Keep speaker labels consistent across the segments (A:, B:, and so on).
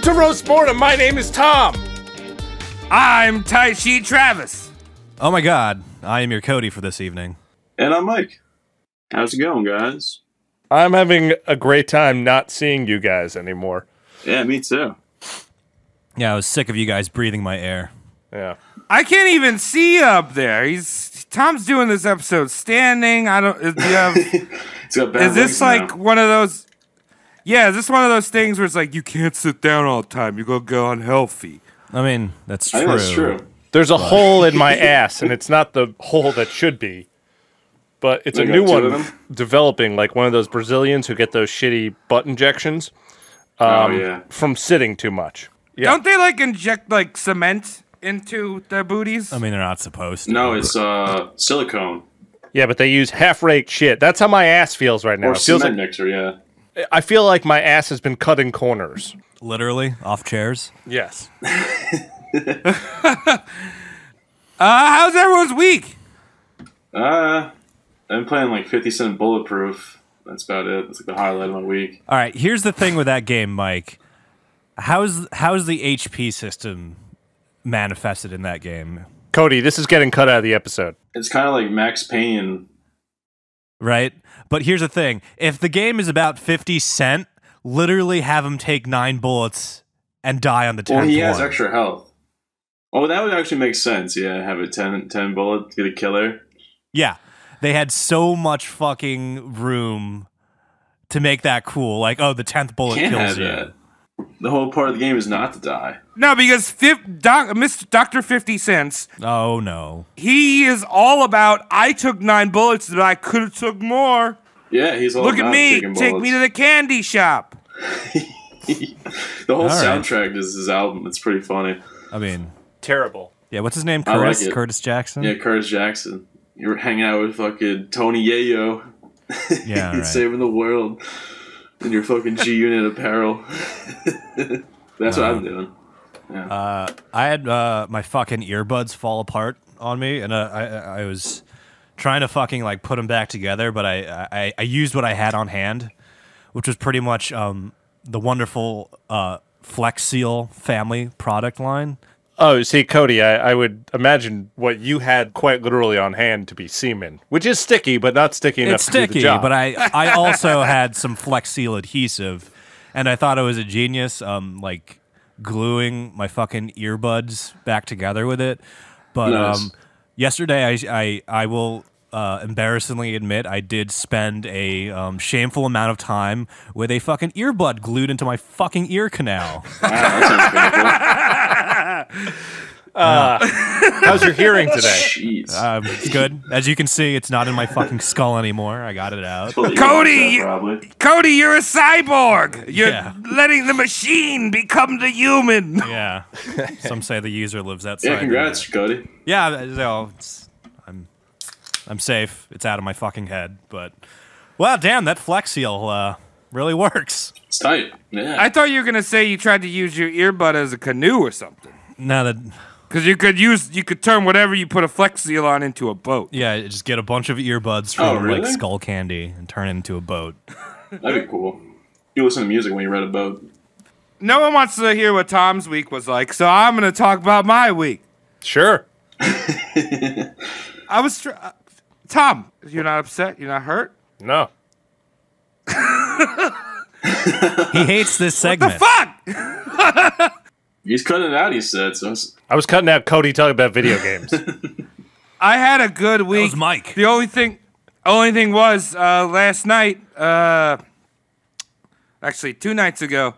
A: to Roast Boredom. My name is Tom.
B: I'm Tai Chi Travis.
C: Oh my god, I am your Cody for this evening.
D: And I'm Mike. How's it going, guys?
A: I'm having a great time not seeing you guys anymore.
D: Yeah, me too.
C: Yeah, I was sick of you guys breathing my air.
A: Yeah.
B: I can't even see you up there. Tom's doing this episode standing. I don't. Do you have?
D: He's got bad
B: Is this
D: legs
B: like
D: now.
B: one of those? Yeah, is this one of those things where it's like you can't sit down all the time? You're gonna go unhealthy.
C: I mean, that's true.
D: I think that's true.
A: There's a hole in my ass, and it's not the hole that should be. But it's
D: They
A: a
D: got
A: new
D: two of
A: one
D: them?
A: developing, like one of those Brazilians who get those shitty butt injections
D: Yeah.
A: from sitting too much. Yeah.
B: Don't they like inject like cement into their booties?
C: I mean, they're not supposed to.
D: No, it's silicone.
A: Yeah, but they use half-rate shit. That's how my ass feels right now.
D: Or
A: It feels
D: cement
A: like,
D: mixer, yeah.
A: I feel like my ass has been cut in corners.
C: Literally, off chairs.
A: Yes.
B: How's everyone's week?
D: I'm playing like 50 Cent Bulletproof. That's about it. That's like the highlight of my week.
C: All right, here's the thing with that game, Mike. How's the HP system manifested in that game?
A: Cody, this is getting cut out of the episode.
D: It's kind of like Max Payne.
C: Right? But here's the thing. If the game is about 50 Cent, literally have him take 9 bullets and die on the 10th
D: Well, he has
C: one.
D: extra health. Oh, that would actually make sense. Yeah, have a 10 bullet, be the killer.
C: Yeah. They had so much fucking room to make that cool. Like, oh, the 10th bullet
D: Can't
C: kills
D: have
C: you.
D: that. The whole part of the game is not to die.
B: No, because Mr. Dr. 50 Cents,
C: Oh, no.
B: he is all about, I took 9 bullets, but I could have took more.
D: Yeah, he's all
B: Look at
D: about
B: me,
D: taking
B: take
D: bullets.
B: me to the candy shop.
D: The whole
C: All right.
D: soundtrack is his album. It's pretty funny.
C: I mean,
A: Terrible.
C: yeah, what's his name?
D: I like
C: Curtis?
D: it.
C: Curtis Jackson?
D: Yeah, Curtis Jackson. You're hanging out with fucking Tony Yayo.
C: Yeah,
D: He's
C: right.
D: saving the world in your fucking G-Unit apparel. That's what I'm doing.
C: I had my fucking earbuds fall apart on me, and I was trying to fucking like put them back together, but I used what I had on hand, which was pretty much the wonderful Flex Seal family product line.
A: Oh, see, Cody, I would imagine what you had quite literally on hand to be semen, which is sticky, but not sticky enough
C: It's
A: to do the
C: sticky,
A: job.
C: but I also had some Flex Seal adhesive, and I thought it was a genius, like gluing my fucking earbuds back together with it. But
D: Nice.
C: yesterday, I will embarrassingly admit I did spend a shameful amount of time with a fucking earbud glued into my fucking ear canal.
D: Wow, that sounds painful.
A: How's your hearing today?
D: Jeez.
C: It's good. As you can see, it's not in my fucking skull anymore. I got it out.
B: Cody!
D: Probably.
B: Cody, you're a cyborg. You're
C: Yeah.
B: letting the machine become the human.
C: Yeah. Some say the user lives outside.
D: Yeah, congrats, Cody.
C: Yeah, no, I'm safe. It's out of my fucking head. But, well, damn, that Flex Seal really works.
D: It's tight. Yeah.
B: I thought you were gonna say you tried to use your earbud as a canoe or something.
C: Now that,
B: Because you could turn whatever you put a Flex Seal on into a boat.
C: yeah, just get a bunch of earbuds from
D: Oh, really?
C: like Skull Candy and turn it into a boat.
D: That'd be cool. You listen to music when you read a boat.
B: No one wants to hear what Tom's week was like, so I'm gonna talk about my week.
A: Sure.
B: I was Tom. You're not upset? You're not hurt?
A: No.
C: He hates this segment.
B: Fuck!
D: He's cutting it out, he said. So it's-
A: I was cutting out Cody talking about video games.
B: I had a good week.
C: was Mike.
B: The only thing was last night. Actually, 2 nights ago.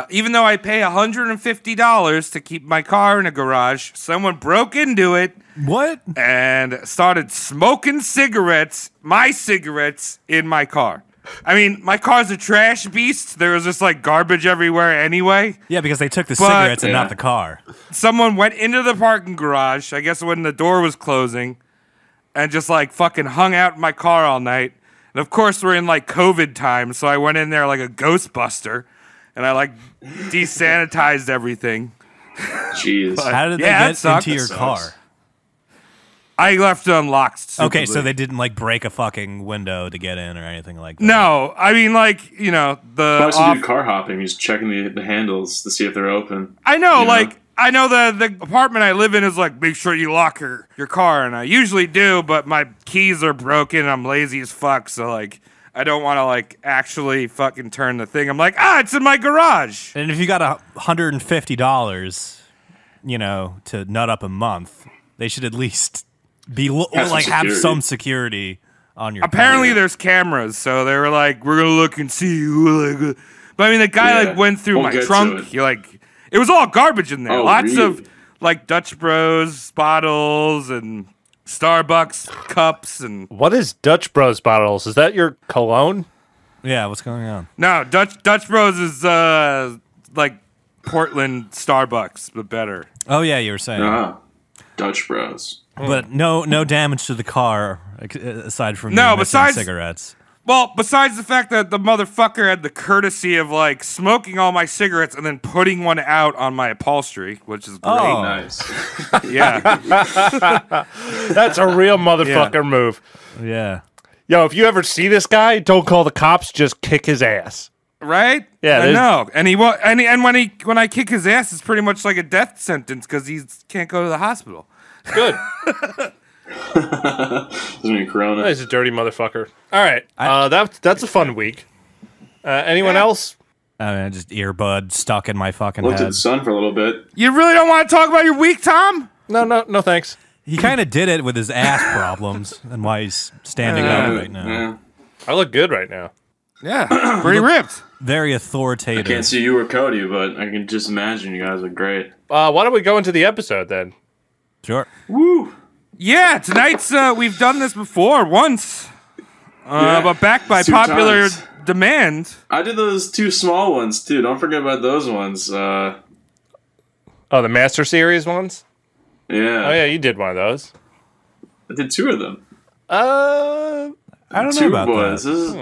B: Even though I pay $150 to keep my car in a garage, someone broke into it
C: What?
B: and started smoking my cigarettes, in my car. I mean, my car's a trash beast. There was just like garbage everywhere anyway.
C: Yeah, because they took the
B: But-
C: cigarettes and
D: Yeah.
C: not the car.
B: Someone went into the parking garage, I guess when the door was closing, and just like fucking hung out in my car all night. And of course, we're in like COVID time, so I went in there like a Ghostbuster, and I like desanitized everything.
D: Jeez.
C: How did
B: Yeah,
C: they
B: that
C: get
B: sucks.
C: into your
D: That
C: car?
D: sucks.
B: I left it unlocked.
C: Okay, so
B: stupidly.
C: they didn't like break a fucking window to get in or anything like that.
B: No, I mean, like, you know, the
D: Plus, you
B: off-
D: do car hopping. He's checking the handles to see if they're open.
B: I know,
D: you know?
B: like, I know the apartment I live in is like, make sure you lock your car, and I usually do, but my keys are broken. I'm lazy as fuck, so like, I don't want to like actually fucking turn the thing. I'm like, it's in my garage.
C: And if you got $150, you know, to nut up a month, they should at least be
D: Have some
C: like have
D: security.
C: some security on your.
B: Apparently,
C: car.
B: there's cameras, so they were like, we're gonna look and see who. Like, but I mean, the guy
D: Yeah,
B: like went through
D: we'll
B: my
D: get to
B: trunk.
D: it.
B: He like, it was all garbage in there.
D: Oh,
B: Lots
D: really?
B: of like Dutch Bros bottles and Starbucks cups and
A: What is Dutch Bros bottles? Is that your cologne?
C: Yeah, what's going on?
B: no Dutch Bros is like Portland Starbucks, but better.
C: Oh yeah, you were saying,
D: Dutch Bros.
C: but no damage to the car aside from
B: No,
C: you missing
B: besides-
C: cigarettes.
B: Well, besides the fact that the motherfucker had the courtesy of like smoking all my cigarettes and then putting one out on my upholstery, which is great.
C: Oh.
D: Nice.
B: Yeah.
A: That's a real motherfucker move.
C: Yeah.
A: Yo, if you ever see this guy, don't call the cops. Just kick his ass.
B: Right?
A: Yeah,
B: I
A: there's-
B: know. And he won't. And when I kick his ass, it's pretty much like a death sentence because he can't go to the hospital.
A: Good.
D: Doesn't mean Corona.
A: He's a dirty motherfucker. All right. That's a fun week. Anyone else?
C: I mean, just earbud stuck in my fucking
D: Looked at
C: head.
D: the sun for a little bit.
B: You really don't want to talk about your week, Tom?
A: No, thanks.
C: He kind of did it with his ass problems and why he's standing up right now.
D: Yeah.
A: I look good right now.
B: Yeah, pretty ripped.
C: Very
D: I
C: authoritative.
D: can't see you or Cody, but I can just imagine you guys look great.
A: Why don't we go into the episode then?
C: Sure.
D: Woo!
B: Yeah, tonight's we've done this before once,
D: Yeah,
B: but backed by
D: 2
B: popular
D: times.
B: demand.
D: I did those 2 small ones too. Don't forget about those ones.
A: Oh, the Master Series ones?
D: Yeah.
A: Oh, yeah, you did one of those.
D: I did 2 of them.
C: I don't know
D: 2
C: about
D: boys.
C: that.
D: This is,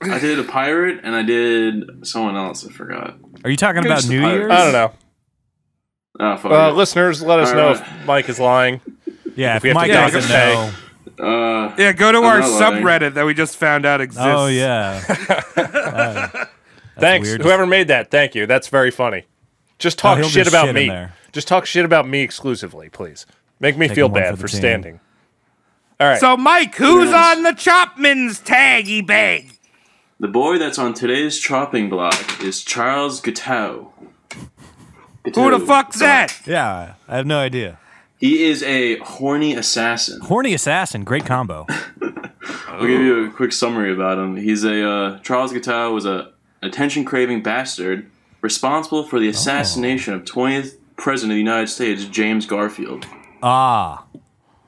D: I did a pirate and I did someone else. I forgot.
C: Are you talking
D: Good
C: about
D: just
C: New
D: pirate.
C: Year's?
A: I don't know.
D: Oh, fuck it.
A: Listeners, let us
D: All
A: know
D: right.
A: if Mike is lying.
C: Yeah, if
A: we have
C: Mike
A: to go
C: doesn't
A: pay.
C: know.
B: Yeah, go to
D: I'm
B: our
D: not lying.
B: subreddit that we just found out exists.
C: Oh, yeah.
A: Thanks.
C: weird.
A: Whoever made that, thank you. That's very funny. Just talk
C: he'll
A: shit
C: just
A: about
C: shit in
A: me.
C: there.
A: Just talk shit about me exclusively, please. Make me feel
C: Taking one
A: bad
C: for the
A: for
C: team.
A: standing. All right.
B: So, Mike, who's
D: Yes.
B: on the Chopman's taggy bag?
D: The boy that's on today's chopping block is Charles Guiteau.
B: Who the fuck's that?
C: Yeah, I have no idea.
D: He is a horny assassin.
C: Horny assassin, great combo.
D: I'll give you a quick summary about him. He's a Charles Guiteau was a attention-craving bastard responsible for the assassination of 20th President of the United States, James Garfield.
C: Ah,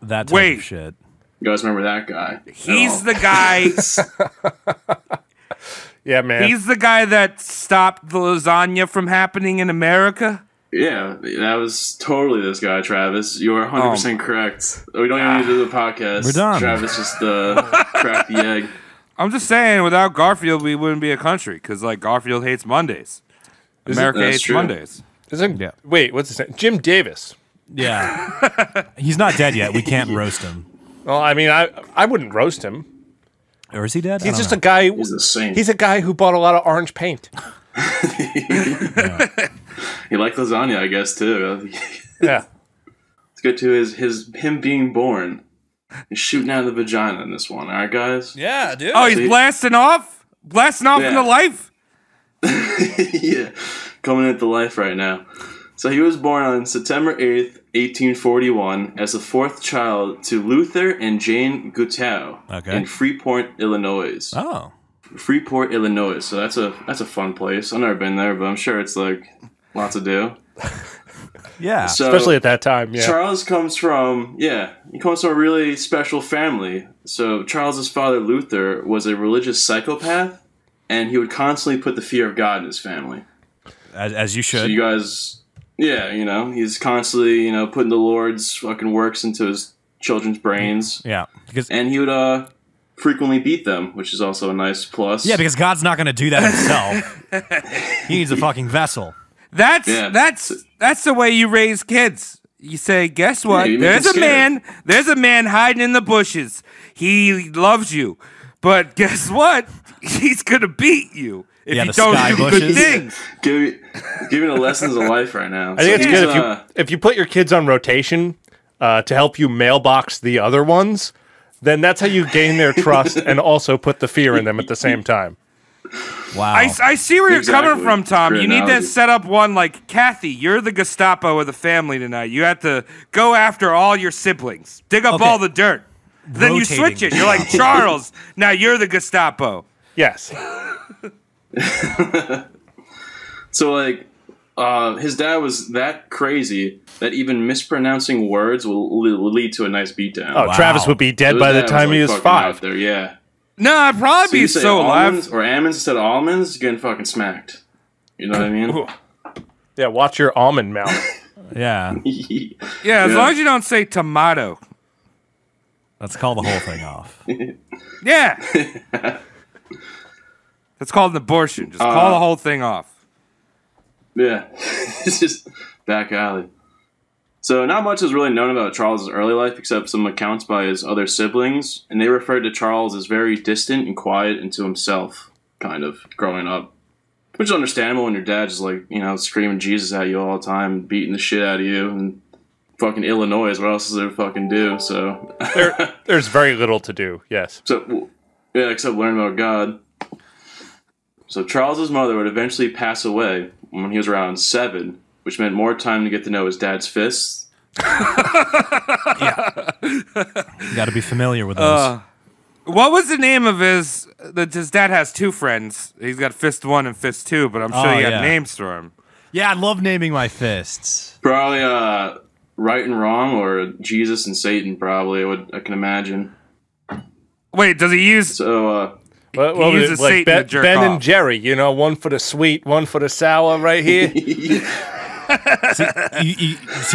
C: that type
B: Wait.
C: of shit.
D: You guys remember that guy?
B: He's
D: Oh.
B: the guy.
A: yeah, man.
B: He's the guy that stopped the lasagna from happening in America.
D: Yeah, that was totally this guy, Travis. You are 100% correct. We don't even need to do the podcast.
C: We're done.
D: Travis just cracked the egg.
B: I'm just saying, without Garfield, we wouldn't be a country because, like, Garfield hates Mondays. America
D: That's
B: hates
D: true.
B: Mondays.
A: Isn't,
C: Yeah.
A: Wait, what's his name? Jim Davis.
C: Yeah. He's not dead yet. We can't roast him.
A: Well, I mean, I wouldn't roast him.
C: Or is he dead?
A: He's just a guy.
D: He's the same.
A: He's a guy who bought a lot of orange paint.
D: He liked lasagna, I guess, too.
A: Yeah.
D: Let's get to him being born. He's shooting out of the vagina in this one, all right, guys?
C: Yeah, dude.
B: Oh, he's blasting off? Blasting off
D: Yeah.
B: into life?
D: Yeah, coming into life right now. So he was born on September 8th, 1841, as the 4th child to Luther and Jane Guiteau
C: Okay.
D: in Freeport, Illinois.
C: Oh.
D: Freeport, Illinois. So that's a fun place. I've never been there, but I'm sure it's like lots to do.
C: Yeah.
D: So
A: Especially at that time. Yeah.
D: Charles comes from a really special family. So Charles's father Luther was a religious psychopath, and he would constantly put the fear of God in his family.
C: As you
D: So
C: should.
D: you guys, he's constantly putting the Lord's fucking works into his children's brains,
C: Yeah. Because
D: and he would frequently beat them, which is also a nice plus.
C: because God's not going to do that himself. He needs a fucking vessel.
B: That's
D: Yeah.
B: the way you raise kids. You say, guess what?
D: you make him
B: There's a man hiding in the bushes. He loves you. But guess what? He's going to beat you if
C: Yeah,
B: you
C: the
B: don't
C: sky
B: do
C: bushes.
B: good things.
D: Giving the lessons of life right now.
A: I think it's good
D: he's,
A: if you put your kids on rotation to help you mailbox the other ones. Then that's how you gain their trust and also put the fear in them at the same time.
C: Wow.
B: I see where you're coming from, Tom.
D: Great
B: You need to
D: analogy.
B: set up one like, Kathy, you're the Gestapo of the family tonight. You have to go after all your siblings. Dig up
C: Okay.
B: all the dirt. Then you switch
C: Rotating.
B: it. You're like, Charles, now you're the Gestapo.
A: Yes.
D: So, like, his dad was that crazy that even mispronouncing words will lead to a nice beatdown.
A: Oh,
C: Wow.
A: Travis would be dead
D: So
A: by
D: his
A: the
D: dad
A: time
D: like,
A: he was
D: fucking
A: 5.
D: out there, yeah.
B: No, I'd probably
D: you
B: be
D: say
B: so
D: almonds
B: alive.
D: or almonds instead of almonds, you're getting fucking smacked. You know what I mean?
A: Yeah, watch your almond mouth.
C: Yeah.
B: Yeah, as long as you don't say tomato.
C: Let's call the whole thing off.
B: Yeah. That's called an abortion. Just call the whole thing off.
D: Yeah, it's just back alley. So not much is really known about Charles's early life except some accounts by his other siblings, and they referred to Charles as very distant and quiet and to himself, kind of, growing up. Which is understandable when your dad's just like, screaming Jesus at you all the time, beating the shit out of you, and fucking Illinois, what else does there fucking do? So,
A: There's very little to do, yes.
D: except learn about God. So Charles's mother would eventually pass away when he was around 7, which meant more time to get to know his dad's fists.
C: You got to be familiar with those.
B: What was the name of his dad has 2 friends. He's got Fist 1 and Fist 2, but I'm sure
C: Oh,
B: he got
C: yeah.
B: names for him.
C: Yeah, I love naming my fists.
D: Probably right and wrong, or Jesus and Satan. Probably, I can imagine.
B: Wait, does he use...
D: So,
A: What
B: He
A: was
B: uses
A: it? Like
B: Satan to jerk
A: Ben
B: off.
A: and Jerry, one for the sweet, one for the sour right here.
C: To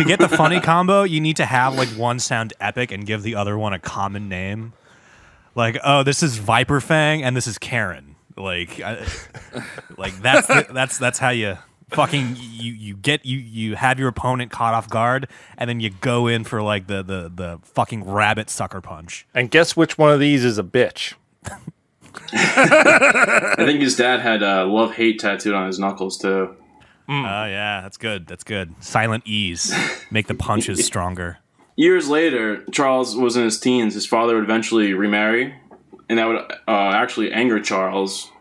C: get the funny combo, you need to have like one sound epic and give the other one a common name. Like, oh, this is Viper Fang and this is Karen. Like, that's how you fucking you have your opponent caught off guard, and then you go in for like the fucking rabbit sucker punch.
A: And guess which one of these is a bitch?
D: I think his dad had love-hate tattooed on his knuckles, too.
C: Oh yeah, that's good. That's good. Silent ease, make the punches stronger.
D: Years later, Charles was in his teens. His father would eventually remarry, and that would actually anger Charles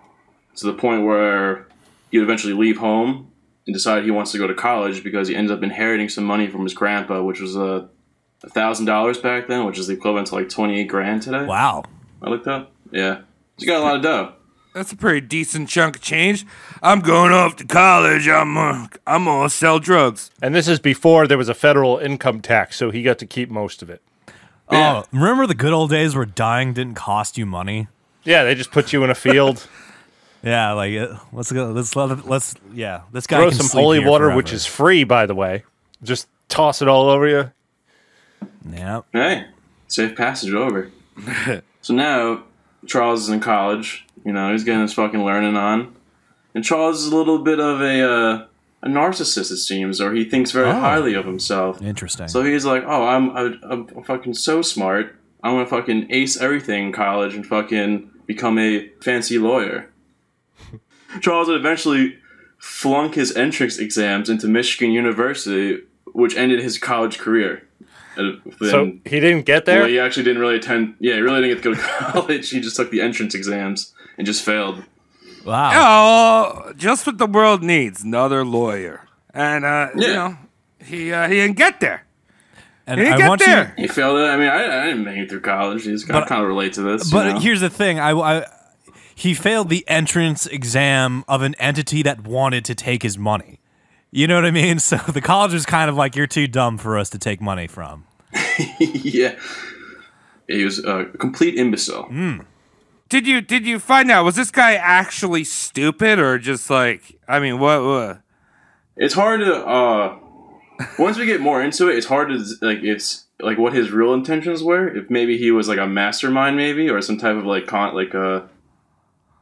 D: to the point where he would eventually leave home and decide he wants to go to college because he ends up inheriting some money from his grandpa, which was $1,000 back then, which is the equivalent to like 28 grand today.
C: Wow.
D: I looked up. Yeah, he got a lot of dough.
B: That's a pretty decent chunk of change. I'm going off to college. I'm gonna sell drugs.
A: And this is before there was a federal income tax, so he got to keep most of it.
D: Yeah.
C: Oh, remember the good old days where dying didn't cost you money?
A: Yeah, they just put you in a field,
C: Yeah, like let's go. Let's yeah. This guy
A: throw
C: can
A: some
C: sleep
A: holy
C: here
A: water,
C: forever.
A: which is free, by the way. Just toss it all over you.
C: Yeah.
D: Hey, safe passage over. So now Charles is in college. He's getting his fucking learning on. And Charles is a little bit of a narcissist, it seems, or he thinks very highly of himself.
C: Interesting.
D: So he's like, oh, I'm fucking so smart. I'm going to fucking ace everything in college and fucking become a fancy lawyer. Charles would eventually flunk his entrance exams into Michigan University, which ended his college career.
A: So he didn't get there?
D: Well, he actually didn't really attend. Yeah, he really didn't get to go to college. He just took the entrance exams and just failed.
C: wow.
B: Oh, just what the world needs, another lawyer. And he didn't get there.
C: And
B: He didn't
C: I
B: get
C: want
B: there.
D: He failed it. I mean, I didn't make it through college. He's kind of relate to this.
C: But here's the thing. He failed the entrance exam of an entity that wanted to take his money. You know what I mean? So the college was kind of like, you're too dumb for us to take money from.
D: Yeah. He was a complete imbecile.
B: Did you find out, was this guy actually stupid or just like, I mean, what?
D: It's hard to once we get more into it, it's hard to it's like what his real intentions were. If maybe he was like a mastermind, maybe, or some type of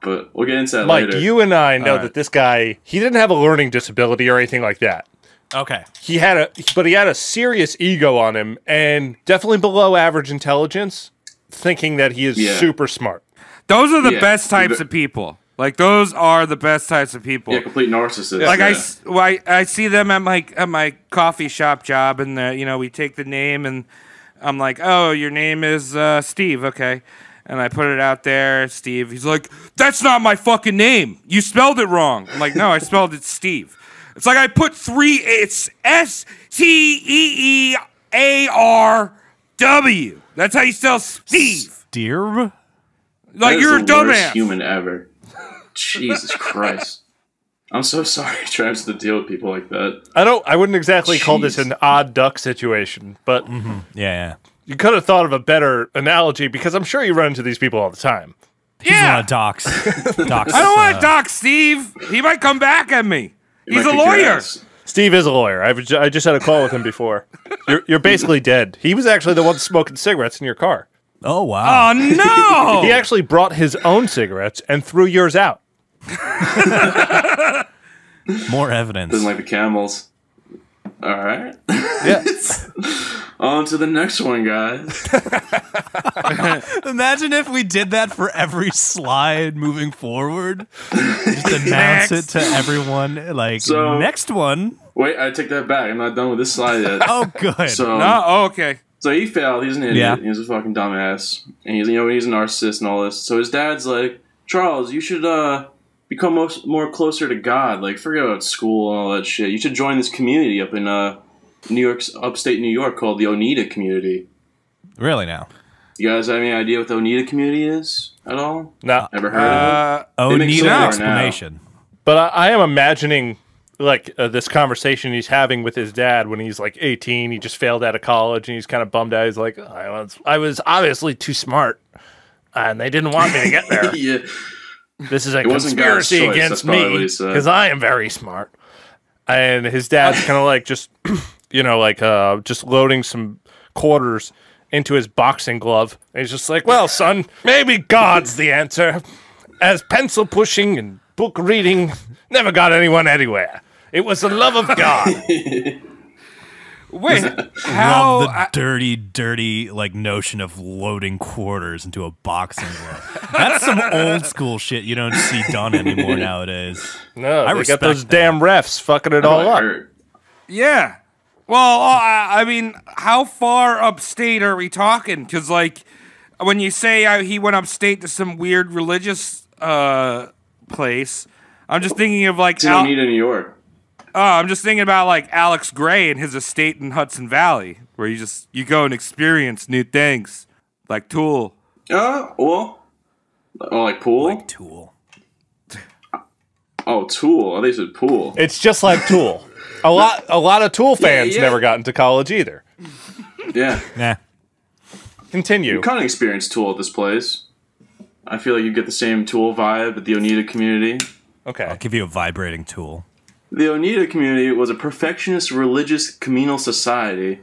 D: but we'll get into that
A: Mike,
D: later.
A: you and I know
B: All right.
A: that this guy, he didn't have a learning disability or anything like that.
C: Okay.
A: He had a serious ego on him, and definitely below average intelligence, thinking that he is super smart.
B: Those are the best types of people. Like, those are the best types of people.
D: Yeah, complete narcissists.
B: Like, I see them at my coffee shop job, and we take the name, and I'm like, oh, your name is Steve, okay. And I put it out there, Steve. He's like, that's not my fucking name. You spelled it wrong. I'm like, no, I spelled it Steve. It's like I put it's Stearw. That's how you spell Steve.
C: Stearw?
B: Like, you're a
D: the worst
B: dumbass.
D: human ever. Jesus Christ. I'm so sorry trying to deal with people like that.
A: I wouldn't exactly call this an odd duck situation, but
C: Yeah.
A: you could have thought of a better analogy because I'm sure you run into these people all the time.
B: Yeah.
C: Docs.
B: I don't want to dox Steve. He might come back at me. He's a lawyer.
A: Steve is a lawyer. I just had a call with him before. You're basically dead. He was actually the one smoking cigarettes in your car.
C: Oh, wow.
B: Oh, no.
A: He actually brought his own cigarettes and threw yours out.
C: More evidence.
D: Doesn't like the camels. All right.
A: Yeah.
D: On to the next one, guys.
C: Imagine if we did that for every slide moving forward. Just announce it to everyone. Like, next one.
D: Wait, I take that back. I'm not done with this slide yet.
C: Oh, good.
B: Okay.
D: So he failed. He's an idiot. He's a fucking dumbass. And he's a narcissist and all this. So his dad's like, Charles, you should become more closer to God. Like, forget about school and all that shit. You should join this community up in upstate New York called the Oneida community.
C: Really now?
D: You guys have any idea what the Oneida community is at all?
A: No.
D: Ever heard of it?
C: Oneida explanation.
A: But I am imagining like this conversation he's having with his dad when he's like 18. He just failed out of college and he's kind of bummed out. He's like, I was obviously too smart, and they didn't want me to get there.
D: Yeah.
A: This is a conspiracy against me because I am very smart. And his dad's kind of like just, just loading some quarters into his boxing glove. And he's just like, well, son, maybe God's the answer, as pencil pushing and book reading never got anyone anywhere. It was the love of God.
B: Wait, how?
C: Love the dirty, like, notion of loading quarters into a boxing glove. That's some old school shit you don't see done anymore nowadays.
A: No, I got those damn refs fucking it all up.
B: Yeah. Well, I mean, how far upstate are we talking? Because, like, when you say he went upstate to some weird religious place, I'm just thinking of, like...
D: Oneida, New York.
B: I'm just thinking about, like, Alex Gray and his estate in Hudson Valley, where you go and experience new things, like Tool.
D: Like Pool?
C: Like Tool.
D: Oh, Tool. I think you said Pool.
A: It's just like Tool. A lot of Tool fans never got into college either.
D: Yeah.
C: Nah.
A: Continue.
D: You kind of experienced Tool at this place. I feel like you get the same Tool vibe at the Oneida community.
A: Okay.
C: I'll give you a vibrating tool.
D: The Oneida community was a perfectionist religious communal society.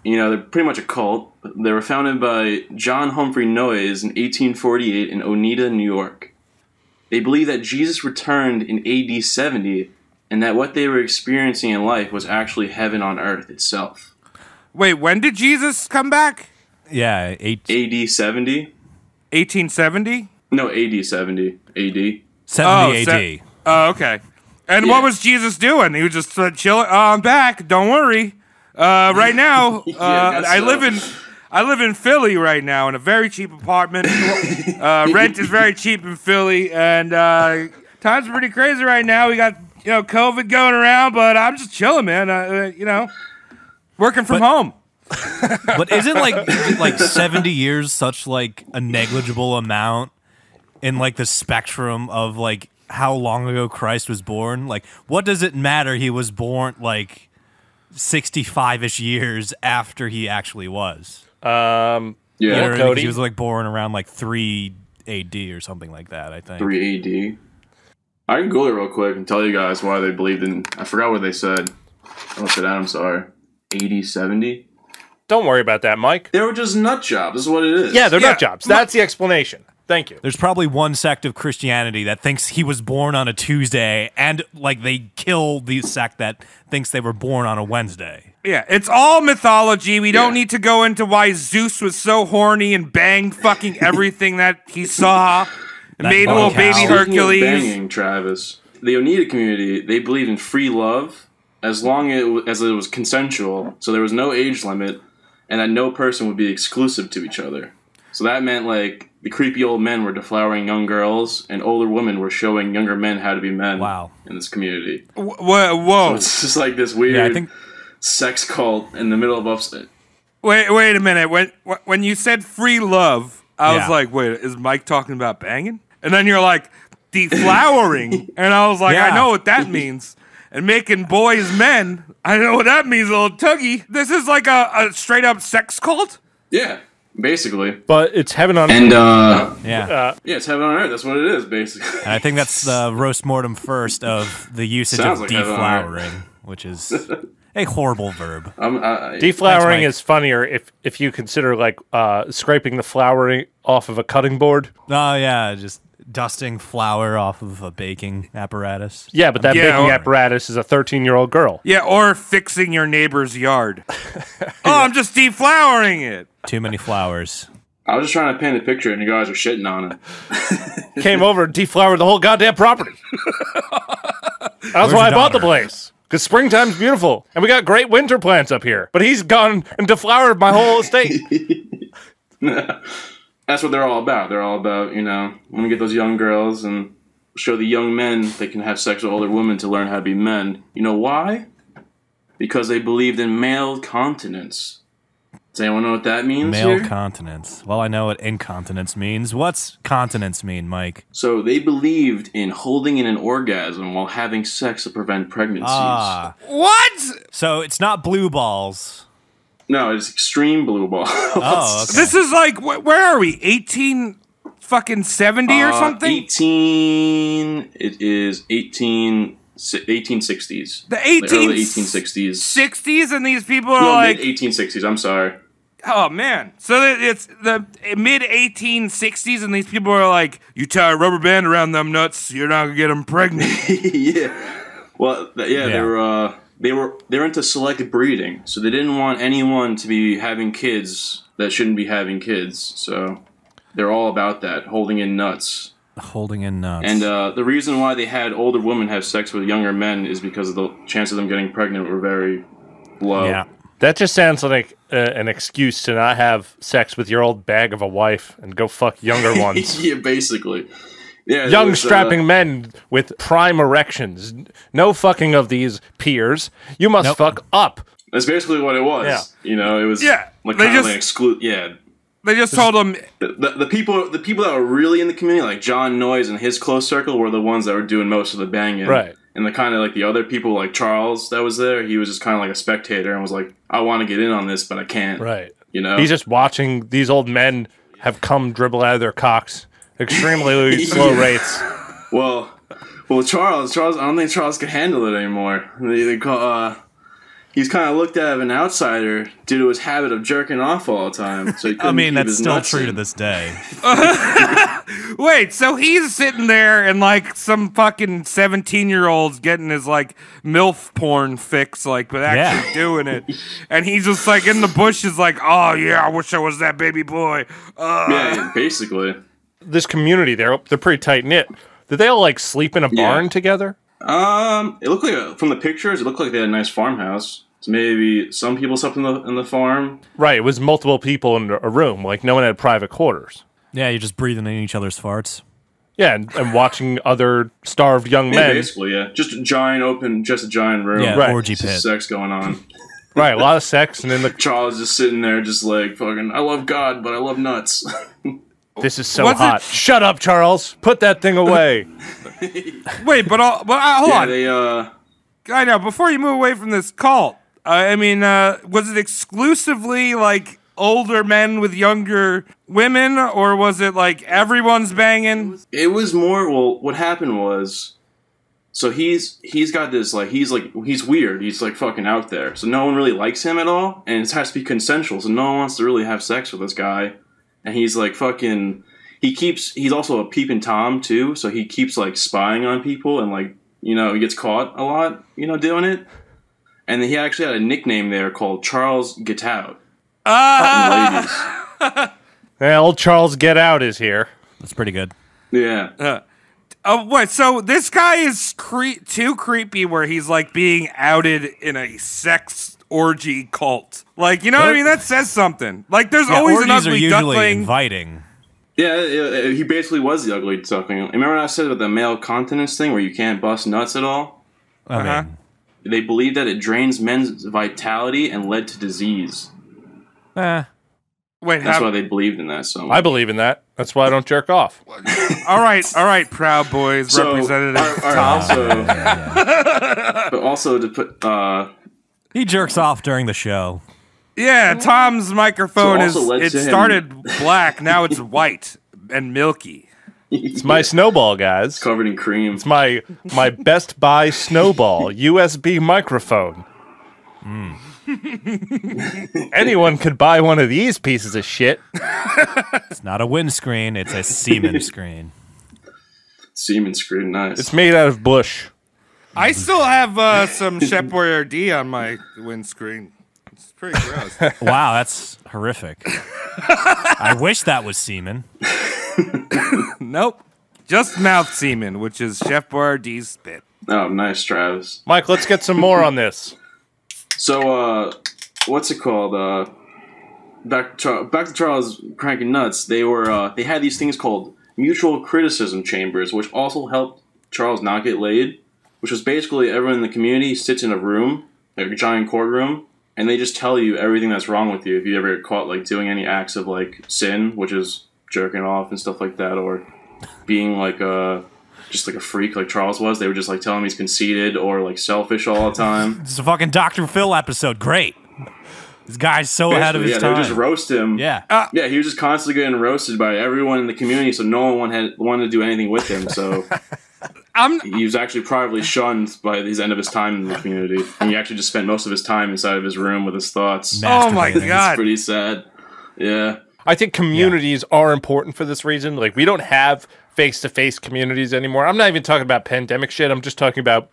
D: They're pretty much a cult. They were founded by John Humphrey Noyes in 1848 in Oneida, New York. They believed that Jesus returned in AD 70 and that what they were experiencing in life was actually heaven on earth itself.
B: Wait, when did Jesus come back?
C: Yeah,
D: AD 70?
B: 1870?
D: No, AD 70. AD.
C: 70 AD.
B: Oh, okay. And what was Jesus doing? He was just chilling. I'm back. Don't worry. Right now, I live in Philly right now in a very cheap apartment. Rent is very cheap in Philly, and times are pretty crazy right now. We got COVID going around, but I'm just chilling, man. Working from home.
C: But isn't like 70 years such like a negligible amount in like the spectrum of like how long ago Christ was born? Like, what does it matter? He was born like 65-ish years after he actually was.
D: Yeah,
C: Cody. He was like born around like 3 AD or something like that, I think.
D: 3 AD. I can Google it real quick and tell you guys why they believed in... I forgot what they said. I looked it out, I'm sorry. 80, 70?
A: Don't worry about that, Mike.
D: They were just nut jobs. This is what it is.
A: Yeah, they're nut jobs. That's the explanation. Thank you.
C: There's probably one sect of Christianity that thinks he was born on a Tuesday, and like they kill the sect that thinks they were born on a Wednesday.
B: Yeah, it's all mythology. We don't need to go into why Zeus was so horny and banged fucking everything that he saw and made little baby Hercules.
D: Banging, Travis. The Oneida community, they believed in free love as long as it was consensual, so there was no age limit, and that no person would be exclusive to each other. So that meant, like, the creepy old men were deflowering young girls, and older women were showing younger men how to be men in this community.
B: Whoa.
D: So it's just like this weird sex cult in the middle of upstate.
B: Wait a minute. When you said free love, I was like, wait, is Mike talking about banging? And then you're like, deflowering. And I was like, I know what that means. And making boys men, I know what that means, a little tuggy. This is like a straight up sex cult?
D: Yeah. Basically.
A: But it's heaven on earth.
D: And, it's heaven on earth. That's what it is, basically.
C: And I think that's the roast mortem first of the usage of deflowering, which is a horrible verb.
A: Deflowering is funnier if you consider, like, scraping the flowering off of a cutting board.
C: Oh, yeah, just dusting flour off of a baking apparatus.
A: Yeah, but that baking apparatus is a 13-year-old girl.
B: Yeah, or fixing your neighbor's yard. I'm just deflowering it.
C: Too many flowers.
D: I was just trying to paint a picture, and you guys are shitting on
A: it. Came over and deflowered the whole goddamn property. That's why I bought the place. Because springtime's beautiful, and we got great winter plants up here. But he's gone and deflowered my whole estate.
D: That's what they're all about. They're all about, when we get those young girls and show the young men they can have sex with older women to learn how to be men. You know why? Because they believed in male continence. Does anyone know what that means?
C: Male continence. Well, I know what incontinence means. What's continence mean, Mike?
D: So they believed in holding in an orgasm while having sex to prevent pregnancies.
B: What?
C: So it's not blue balls.
D: No, it's extreme blue balls.
C: Oh, okay.
B: This is like, where are we? 1870 or something?
D: It is 1860s.
B: The early
D: 1860s.
B: 60s, and these people are like...
D: mid-1860s, I'm sorry.
B: Oh, man. So it's the mid-1860s, and these people are like, you tie a rubber band around them nuts, you're not going to get them pregnant.
D: Yeah. Well, they were into selective breeding, so they didn't want anyone to be having kids that shouldn't be having kids. So they're all about that, holding in nuts.
C: Holding in nuts.
D: And the reason why they had older women have sex with younger men is because the chances of them getting pregnant were very low.
A: Yeah. That just sounds like an excuse to not have sex with your old bag of a wife and go fuck younger ones.
D: Yeah, basically. Yeah,
A: young strapping men with prime erections. No fucking of these peers. You must fuck up.
D: That's basically what it was. Yeah. It was like
B: they
D: kind of exclude. Yeah.
B: They just told them
D: the people that were really in the community, like John Noyes and his close circle, were the ones that were doing most of the banging.
A: Right.
D: And the kind of like the other people, like Charles, that was there, he was just kind of like a spectator and was like, I want to get in on this, but I can't.
A: Right. He's just watching these old men have cum dribble out of their cocks. Extremely slow rates.
D: Well, Charles, I don't think Charles could handle it anymore. He's kind of looked at as an outsider due to his habit of jerking off all the time. So
C: that's still true to this day.
B: Wait, so he's sitting there and like some fucking 17-year-old's getting his like MILF porn fix, like, but actually doing it. And he's just like in the bushes like, oh yeah, I wish I was that baby boy.
D: Yeah, basically.
A: This community, they're pretty tight-knit. Did they all like sleep in a barn together?
D: It looked like from the pictures, it looked like they had a nice farmhouse. So maybe some people slept in the farm.
A: Right, it was multiple people in a room. Like, no one had private quarters.
C: Yeah, you're just breathing in each other's farts.
A: Yeah, and watching other starved young men.
D: Basically, yeah. Just a giant room.
C: Yeah,
A: right.
C: Orgy pit.
D: Just sex going on.
A: Right, a lot of sex, and then
D: Charles just sitting there just like, fucking, I love God, but I love nuts.
A: This is so hot. Shut up, Charles. Put that thing away.
B: Wait, but hold on.
D: They,
B: I know, before you move away from this cult, was it exclusively like older men with younger women, or was it like everyone's banging?
D: It was more, well, what happened was, so he's got this, like, he's weird. He's like fucking out there. So no one really likes him at all, and it has to be consensual, so no one wants to really have sex with this guy. And he's like fucking, he's also a peeping Tom too, so he keeps like spying on people and like, you know, he gets caught a lot, you know, doing it. And then he actually had a nickname there called Charles Guiteau.
A: Yeah, old Charles Get Out is here.
C: That's pretty good.
D: Yeah.
B: What? So this guy is too creepy where he's like being outed in a sex orgy cult. Like, you know what I mean? That says something. Like, there's always an ugly
C: are usually
B: duckling.
C: Inviting.
D: Yeah, he basically was the ugly duckling. Remember what I said about the male continence thing where you can't bust nuts at all?
C: I mean,
D: they believe that it drains men's vitality and led to disease.
B: Wait,
D: that's why they believed in that so much.
A: I believe in that. That's why I don't jerk off.
B: all right, Proud Boys representative Tom.
D: But also to put,
C: he jerks off during the show.
B: Yeah, Tom's microphone started black, now it's white and milky.
A: It's my Snowball, guys.
D: Covered in cream.
A: It's my Best Buy Snowball USB microphone. Anyone could buy one of these pieces of shit.
C: It's not a windscreen, it's a Siemens screen.
D: Siemens screen, nice.
A: It's made out of bush.
B: I still have some Chef Boyardee on my windscreen. It's pretty gross.
C: Wow, that's horrific. I wish that was semen.
B: Nope. Just mouth semen, which is Chef Boyardee's spit.
D: Oh, nice, Travis.
A: Mike, let's get some more on this.
D: So, what's it called? Back to Charles cranking nuts. They had these things called mutual criticism chambers, which also helped Charles not get laid. Which was basically everyone in the community sits in a room, like a giant courtroom, and they just tell you everything that's wrong with you if you ever get caught like doing any acts of like sin, which is jerking off and stuff like that, or being like just like a freak like Charles was. They would just like tell him he's conceited or like selfish all the time.
C: This is a fucking Dr. Phil episode. Great. This guy's so ahead of his time.
D: Yeah, they would just roast him.
C: Yeah.
D: Yeah, he was just constantly getting roasted by everyone in the community, so no one wanted to do anything with him, so... he was actually privately shunned by the end of his time in the community. And he actually just spent most of his time inside of his room with his thoughts.
B: Oh my God.
D: It's pretty sad. Yeah.
A: I think communities are important for this reason. Like, we don't have face-to-face communities anymore. I'm not even talking about pandemic shit. I'm just talking about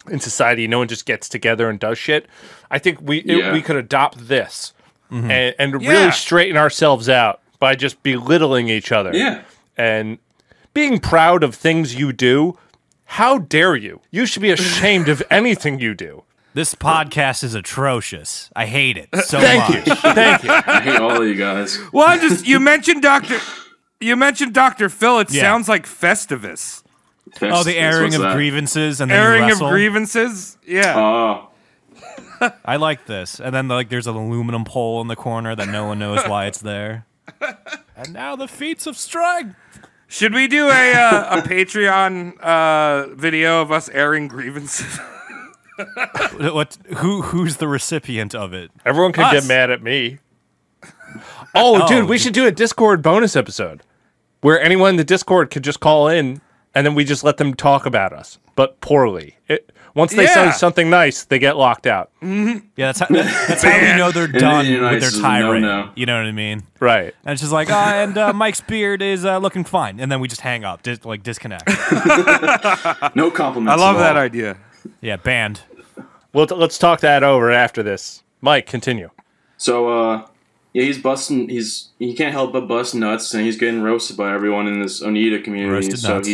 A: in society, no one just gets together and does shit. I think we could adopt this and really straighten ourselves out by just belittling each other.
D: Yeah.
A: And being proud of things you do. How dare you? You should be ashamed of anything you do.
C: This podcast is atrocious. I hate it so
A: much. Thank you.
D: I hate all of you guys.
B: Well, you mentioned Dr. Phil. It sounds like Festivus.
C: Oh, the airing of grievances and then
B: airing of grievances. Yeah.
D: Oh.
C: I like this. And then like there's an aluminum pole in the corner that no one knows why it's there. And now the feats of strength.
B: Should we do a Patreon video of us airing grievances?
C: Who's the recipient of it?
A: Everyone can get mad at me. Dude, we should do a Discord bonus episode where anyone in the Discord could just call in and then we just let them talk about us, but poorly. Once they say something nice, they get locked out.
C: Mm-hmm. Yeah, that's how we know they're done with their tirade. No. You know what I mean?
A: Right.
C: And it's just like, Mike's beard is looking fine. And then we just hang up, disconnect.
D: No compliments.
B: I love that idea.
C: Yeah, banned.
A: Well, let's talk that over after this. Mike, continue.
D: So, he's busting. He can't help but bust nuts, and he's getting roasted by everyone in this Oneida community.
C: Roasted nuts.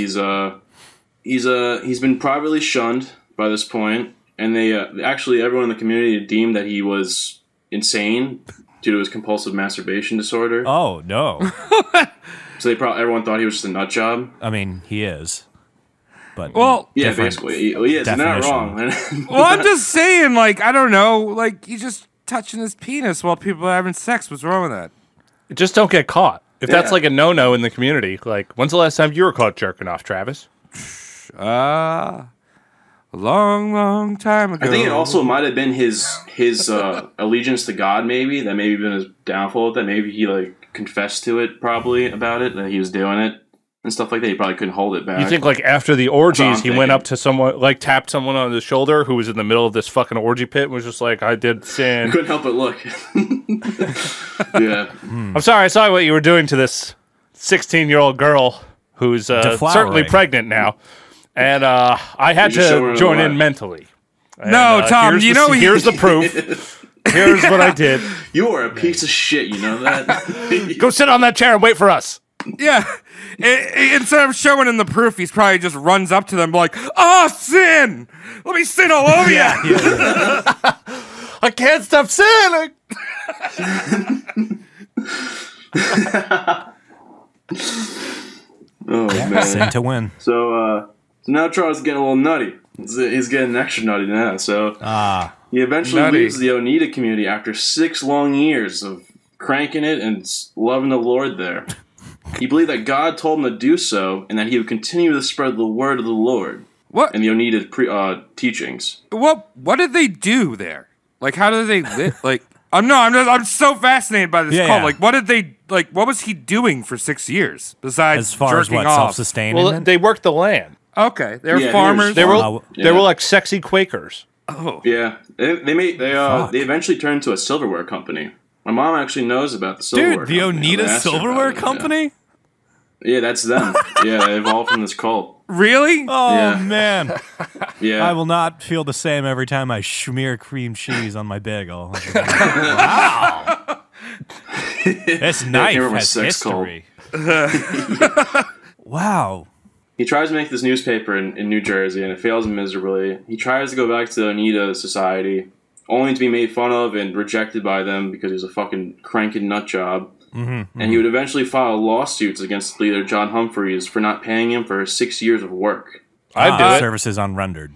D: He's been privately shunned by this point, and they actually everyone in the community deemed that he was insane due to his compulsive masturbation disorder.
C: Oh no!
D: So everyone thought he was just a nut job.
C: I mean, he is. But
D: yeah, basically, he is. He's not wrong.
B: Well, I'm just saying, like, I don't know, like, he's just touching his penis while people are having sex. What's wrong with that?
A: Just don't get caught. If that's like a no-no in the community, like, when's the last time you were caught jerking off, Travis?
B: A long time ago.
D: I think it also might have been his allegiance to God, maybe. That maybe been his downfall. That maybe he like confessed to it, probably about it, that he was doing it and stuff like that. He probably couldn't hold it back.
A: You think like after the orgies, he went up to someone, like tapped someone on the shoulder who was in the middle of this fucking orgy pit and was just like, "I did sin."
D: He couldn't help but look. Yeah.
A: I'm sorry. I saw what you were doing to this 16-year-old girl who's certainly pregnant now. And I had to join in mentally. And,
B: no, Tom,
A: here's the proof. Here's what I did.
D: You are a piece of shit, you know that?
A: Go sit on that chair and wait for us.
B: Yeah. Instead of showing him the proof, he's probably just runs up to them like, "Oh, sin! Let me sin all over you!"
A: I can't stop sinning!
D: Oh, man.
C: Sin to win.
D: So now Charles is getting a little nutty. He's getting extra nutty now. So he eventually leaves the Oneida community after 6 long years of cranking it and loving the Lord there. He believed that God told him to do so, and that he would continue to spread the word of the Lord.
B: What?
D: And the Oneida teachings.
B: What did they do there? Like, how did they live? Like, I'm so fascinated by this cult. Like, what did they like? What was he doing for 6 years besides
C: as far as
B: jerking
C: what,
B: off?
C: self-sustaining?
A: Well, they worked the land.
B: Okay, they were farmers.
A: They were like sexy Quakers.
B: Oh,
D: yeah. They eventually turned into a silverware company. My mom actually knows about the silverware.
C: Dude, the Oneida Silverware Company?
D: Yeah, that's them. Yeah, they evolved from this cult.
B: Really?
C: Oh, man.
D: Yeah.
C: I will not feel the same every time I smear cream cheese on my bagel. Wow. This knife has history. Wow.
D: He tries to make this newspaper in New Jersey, and it fails miserably. He tries to go back to the Oneida Society, only to be made fun of and rejected by them because he's a fucking cranking nut job. And he would eventually file lawsuits against leader John Humphreys for not paying him for 6 years of work.
A: I'd do it.
C: Services unrendered.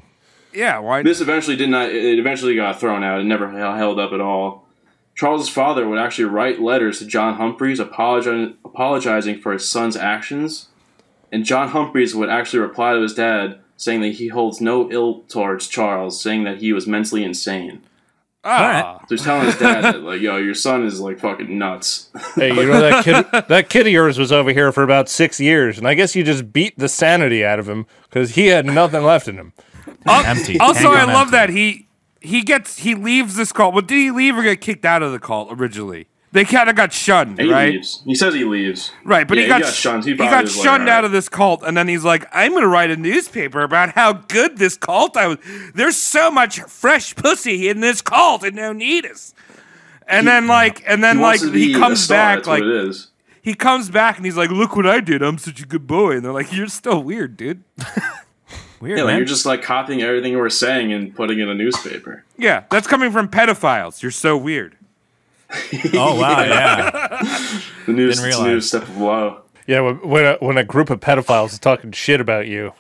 B: Yeah, why?
D: This eventually it eventually got thrown out. It never held up at all. Charles's father would actually write letters to John Humphreys apologizing for his son's actions. And John Humphreys would actually reply to his dad saying that he holds no ill towards Charles, saying that he was mentally insane.
B: Ah.
D: So he's telling his dad that, like, yo, your son is, like, fucking nuts.
A: Hey, you know that kid of yours was over here for about 6 years, and I guess you just beat the sanity out of him because he had nothing left in him.
C: Empty.
B: Also, I love that he leaves this cult. Well, did he leave or get kicked out of the cult originally? They kind of got shunned, right?
D: Leaves. He says he leaves.
B: Right, but he got
D: shunned.
B: He got shunned out of this cult, and then he's like, "I'm going to write a newspaper about how good this cult I was. There's so much fresh pussy in this cult in Oneida." And then he comes back like he comes back and he's like, "Look what I did. I'm such a good boy." And they're like, "You're still weird, dude."
C: Weird,
D: yeah, like
C: man.
D: you're just like copying everything we're saying and putting it in a newspaper.
B: Yeah, that's coming from pedophiles. You're so weird.
C: Oh wow, yeah.
D: The new step of low.
A: Yeah, when a group of pedophiles is talking shit about you,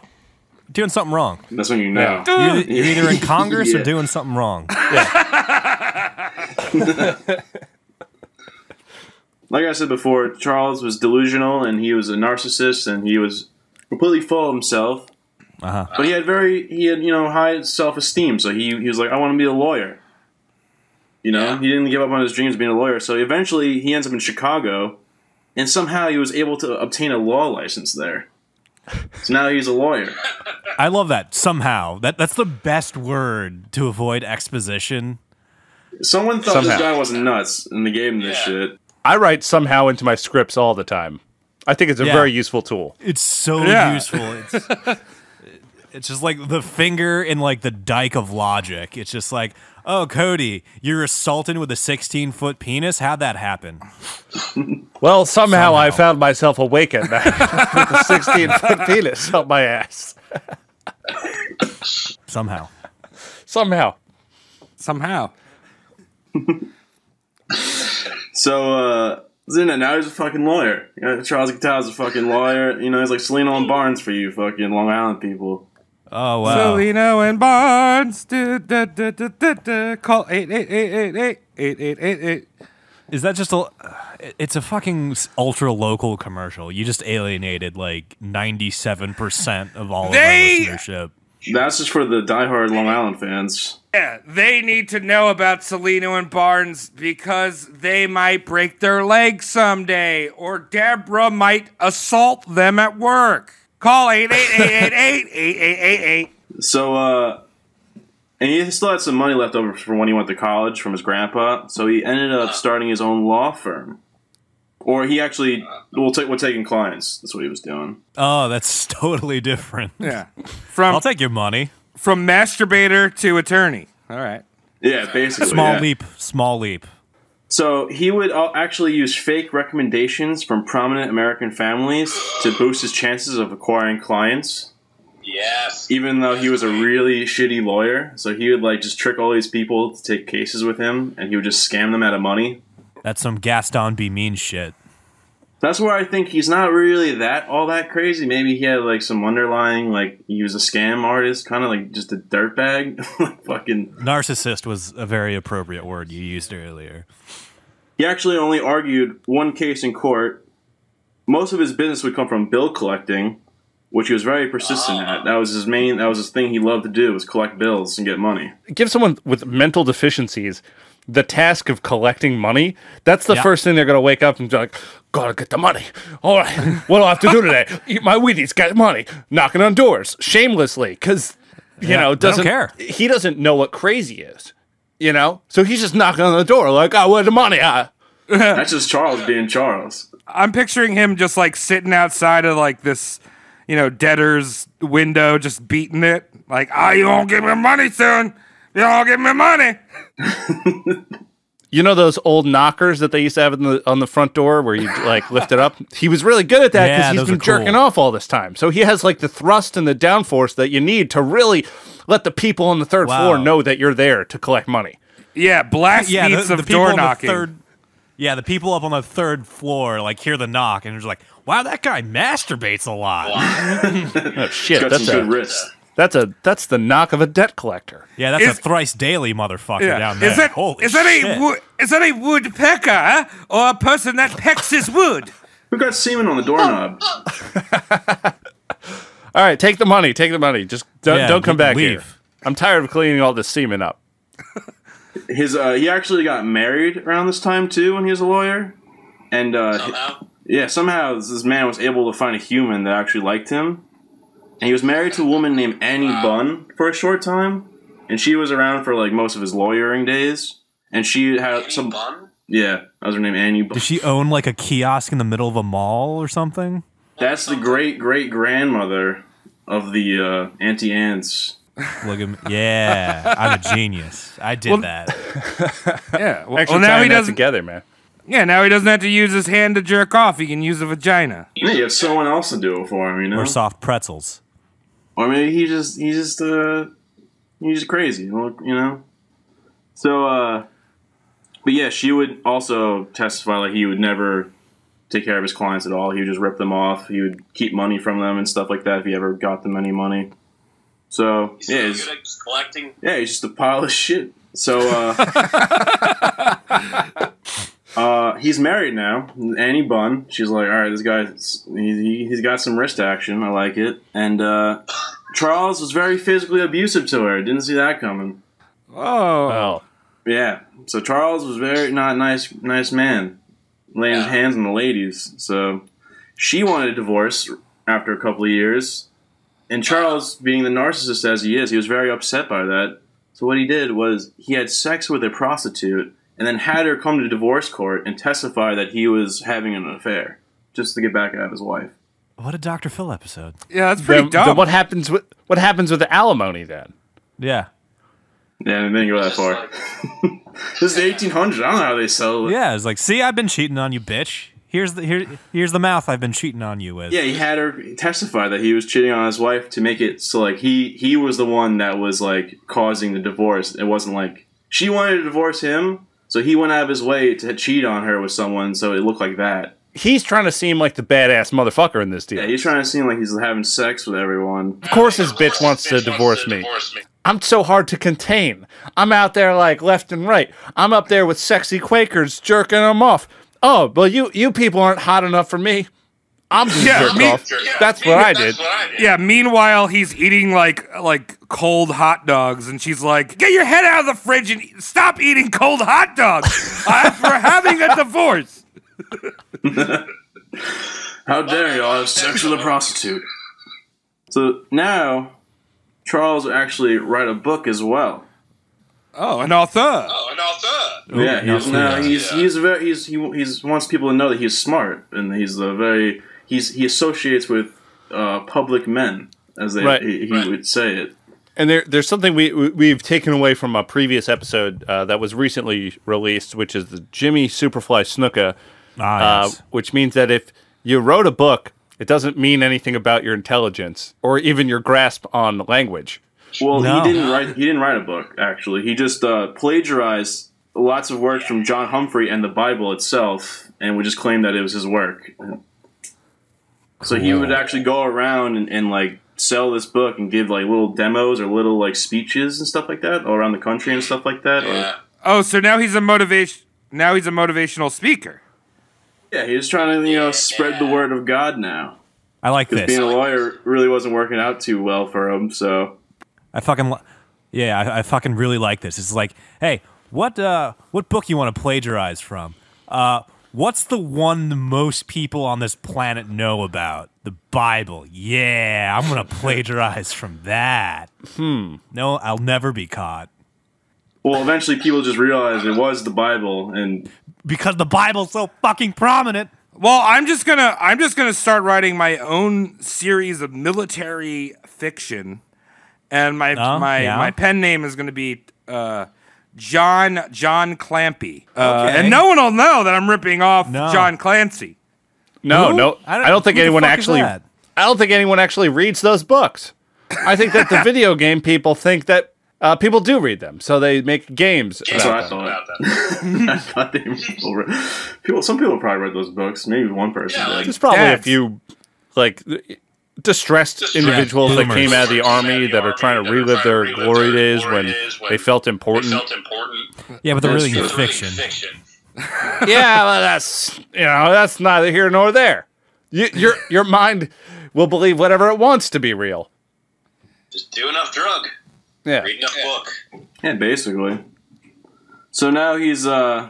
C: Doing something wrong.
D: That's when you know.
C: You're either in Congress or doing something wrong.
A: yeah.
D: Like I said before, Charles was delusional and he was a narcissist and he was completely full of himself. But he had high self-esteem, so he was like, I want to be a lawyer. You know, he didn't give up on his dreams of being a lawyer. So eventually he ends up in Chicago, and somehow he was able to obtain a law license there. So now he's a lawyer.
C: I love that. Somehow. That's the best word to avoid exposition.
D: Someone thought this guy was nuts, and they gave him this shit.
A: I write somehow into my scripts all the time. I think it's a very useful tool.
C: It's so useful. It's just like the finger in like the dike of logic. It's just like, oh, Cody, you're assaulted with a 16-foot penis? How'd that happen?
A: Well, somehow I found myself awake at night with a 16-foot penis up my ass.
C: Somehow.
D: So, now he's a fucking lawyer. You know, Charles Guiteau is a fucking lawyer. You know, he's like Celino and Barnes for you fucking Long Island people.
C: Oh, wow.
B: Celino and Barnes. Call 888-8888-8888.
C: Is that just it's a fucking ultra-local commercial. You just alienated like 97% of all of our listenership.
D: That's just for the diehard Long Island fans.
B: Yeah, they need to know about Celino and Barnes because they might break their legs someday, or Deborah might assault them at work. Call 888-8888-8888.
D: So, and he still had some money left over from when he went to college from his grandpa, so he ended up starting his own law firm. Or he actually we're taking clients. That's what he was doing.
C: Oh, that's totally different.
B: Yeah.
C: I'll take your money.
B: From masturbator to attorney. All right.
D: Yeah, basically.
C: Small leap.
D: So he would actually use fake recommendations from prominent American families to boost his chances of acquiring clients.
E: Yes.
D: Even though he was a really shitty lawyer, so he would like just trick all these people to take cases with him, and he would just scam them out of money.
C: That's some Gaston be mean shit.
D: That's where I think he's not really all that crazy. Maybe he had like some underlying, like he was a scam artist, kind of like just a dirtbag. Fucking
C: narcissist was a very appropriate word you used earlier.
D: He actually only argued one case in court. Most of his business would come from bill collecting, which he was very persistent at. That was his thing he loved to do, was collect bills and get money.
A: Give someone with mental deficiencies the task of collecting money. That's the first thing they're going to wake up and be like, gotta get the money. All right, what do I have to do today? Eat my Wheaties, get money. Knocking on doors, shamelessly, because, you know, doesn't care. He doesn't know what crazy is, you know? So he's just knocking on the door like, oh, where's the money?
D: That's just Charles being Charles.
B: I'm picturing him just like sitting outside of like this, you know, debtor's window, just beating it. Like, you won't give me money soon. You don't give me money.
A: You know those old knockers that they used to have on the front door where you like lift it up? He was really good at that because he's been jerking off all this time. So he has like the thrust and the downforce that you need to really let the people on the third floor know that you're there to collect money.
B: Yeah, blast beats of door knocking.
C: The people up on the third floor like hear the knock and they're just like, wow, that guy masturbates a lot.
A: Oh shit,
D: that's some good wrist.
A: That's the knock of a debt collector.
C: Yeah, that's a thrice daily motherfucker down there.
B: Is that a woodpecker or a person that pecks his wood?
D: Who got semen on the doorknob?
A: All right, take the money. Take the money. Just don't come back here. I'm tired of cleaning all this semen up.
D: He actually got married around this time too when he was a lawyer, and somehow this man was able to find a human that actually liked him. And he was married to a woman named Annie Bunn for a short time, and she was around for like most of his lawyering days. And she had Annie Bunn? Yeah, that was her name, Annie Bunn.
C: Did she own like a kiosk in the middle of a mall or something?
D: That's the great-great-grandmother of the Auntie Anne's.
C: Look at me. Yeah, I'm a genius. I did that.
B: Yeah.
A: Well, now he doesn't together, man.
B: Yeah, now he doesn't have to use his hand to jerk off. He can use a vagina.
D: Yeah, you have someone else to do it for him, you know?
C: Or soft pretzels.
D: Or maybe he's just crazy, you know? So, but yeah, she would also testify like he would never take care of his clients at all. He would just rip them off. He would keep money from them and stuff like that if he ever got them any money. So,
E: he's good at collecting.
D: Yeah, he's just a pile of shit. So, he's married now, Annie Bunn. She's like, all right, this guy, he's got some wrist action. I like it. And Charles was very physically abusive to her. Didn't see that coming.
A: Oh.
D: Yeah. So Charles was very not nice man, laying his hands on the ladies. So she wanted a divorce after a couple of years. And Charles, being the narcissist as he is, he was very upset by that. So what he did was he had sex with a prostitute and then had her come to divorce court and testify that he was having an affair just to get back at his wife.
C: What a Dr. Phil episode.
B: Yeah, that's pretty dumb.
A: Then what happens with the alimony then?
C: Yeah.
D: Yeah, and then you go that far. This is the 1800s. I don't know how they sell it.
C: Yeah, it's like, see, I've been cheating on you, bitch. Here's the mouth I've been cheating on you with.
D: Yeah, he had her testify that he was cheating on his wife to make it so like he was the one that was like causing the divorce. It wasn't like she wanted to divorce him, so he went out of his way to cheat on her with someone, so it looked like that.
A: He's trying to seem like the badass motherfucker in this deal.
D: Yeah, he's trying to seem like he's having sex with everyone.
A: Of course his bitch wants to divorce me. I'm so hard to contain. I'm out there like left and right. I'm up there with sexy Quakers jerking them off. Oh, well, you people aren't hot enough for me. I'm just jerk off. That's what I did.
B: Yeah, meanwhile, he's eating like cold hot dogs, and she's like, get your head out of the fridge and stop eating cold hot dogs. We're having a divorce.
D: How dare y'all have sex with a prostitute? So now, Charles will actually write a book as well.
B: Oh, an author.
D: Yeah, he wants people to know that he's smart, and he associates with public men, as he would say it.
A: And there's something we've taken away from a previous episode that was recently released, which is the Jimmy Superfly Snuka,
C: yes.
A: Which means that if you wrote a book, it doesn't mean anything about your intelligence or even your grasp on language.
D: Well, he didn't write a book, actually. He just plagiarized lots of works from John Humphrey and the Bible itself, and would just claim that it was his work. So he would actually go around and like sell this book and give like little demos or little like speeches and stuff like that all around the country and stuff like that.
B: Yeah. So now he's a motivational speaker.
D: Yeah, he's trying to spread the word of God now.
C: I like this.
D: Being a lawyer really wasn't working out too well for him, so
C: I fucking really like this. It's like, hey, what book you want to plagiarize from? What's the one the most people on this planet know about? The Bible. Yeah, I'm gonna plagiarize from that. No, I'll never be caught.
D: Well, eventually people just realized it was the Bible, and
C: because the Bible's so fucking prominent.
B: Well, I'm just gonna start writing my own series of military fiction, and my pen name is gonna be John Clampy, and no one will know that I'm ripping off John Clancy.
A: No, I don't think anyone actually. I don't think anyone actually reads those books. I think that the video game people think that people do read them, so they make games.
D: That's what I thought. I thought some people probably read those books. Maybe one person did.
A: There's probably a few like distressed individuals that came out of the army that are trying to relive their glory days when they felt important.
C: Yeah, but they're really fiction.
A: Yeah, well, that's neither here nor there. Your mind will believe whatever it wants to be real.
E: Just do enough drug.
A: Yeah.
E: Read enough book.
D: Yeah, basically. So now he's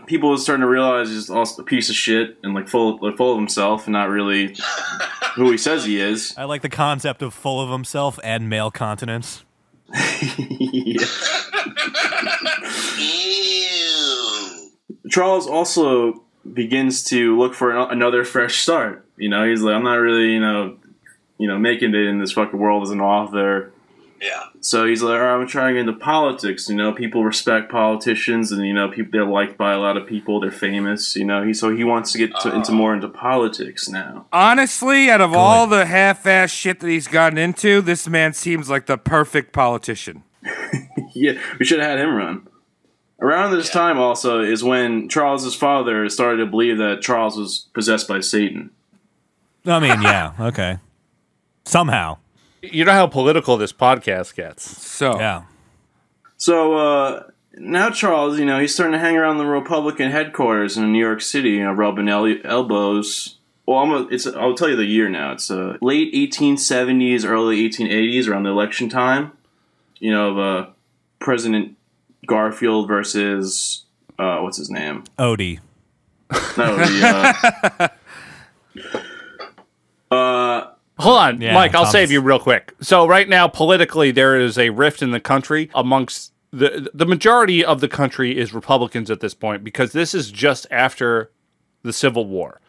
D: people are starting to realize he's also a piece of shit and like full of himself and not really who he says he is.
C: I like the concept of full of himself and male continence.
D: Yeah. Charles also begins to look for another fresh start. He's like, I'm not really, making it in this fucking world as an author.
E: Yeah.
D: So he's like, all right, I'm trying to get into politics. People respect politicians, and people they're liked by a lot of people. They're famous. So he wants to get into politics now.
B: Honestly, out of all the half-ass shit that he's gotten into, this man seems like the perfect politician.
D: Yeah, we should have had him run. Around this time also is when Charles's father started to believe that Charles was possessed by Satan.
C: I mean, yeah, okay. Somehow.
A: You know how political this podcast gets.
C: So
D: now Charles, he's starting to hang around the Republican headquarters in New York City, rubbing elbows. Well, I'll tell you the year now. It's late 1870s, early 1880s, around the election time. Of President Garfield versus what's his name?
C: Odie.
A: Hold on, Mike, I'll save you real quick. So right now, politically, there is a rift in the country amongst the majority of the country is Republicans at this point because this is just after the Civil War.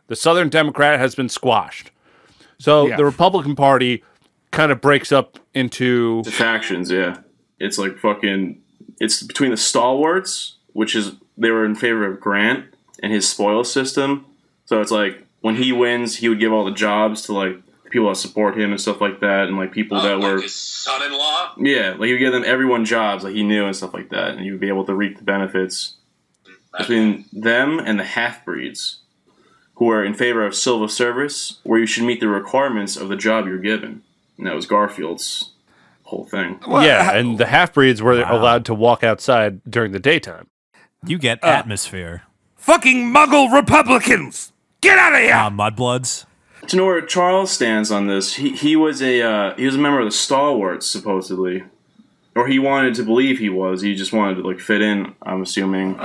A: The Southern Democrat has been squashed. So the Republican Party kind of breaks up into
D: factions, yeah. It's like it's between the stalwarts, which is they were in favor of Grant and his spoil system. So it's like when he wins, he would give all the jobs to like people that support him and stuff like that, and like people that were
E: his son-in-law.
D: Yeah, like he would give everyone jobs like he knew and stuff like that, and you would be able to reap the benefits. Between them and the half-breeds, who were in favor of civil service, where you should meet the requirements of the job you're given, and that was Garfield's whole thing.
A: And the half-breeds were allowed to walk outside during the daytime.
C: You get atmosphere.
B: Fucking Muggle Republicans! Get out of here!
C: Mudbloods.
D: To know where Charles stands on this, he was a member of the Stalwarts, supposedly. Or he wanted to believe he was. He just wanted to like fit in, I'm assuming.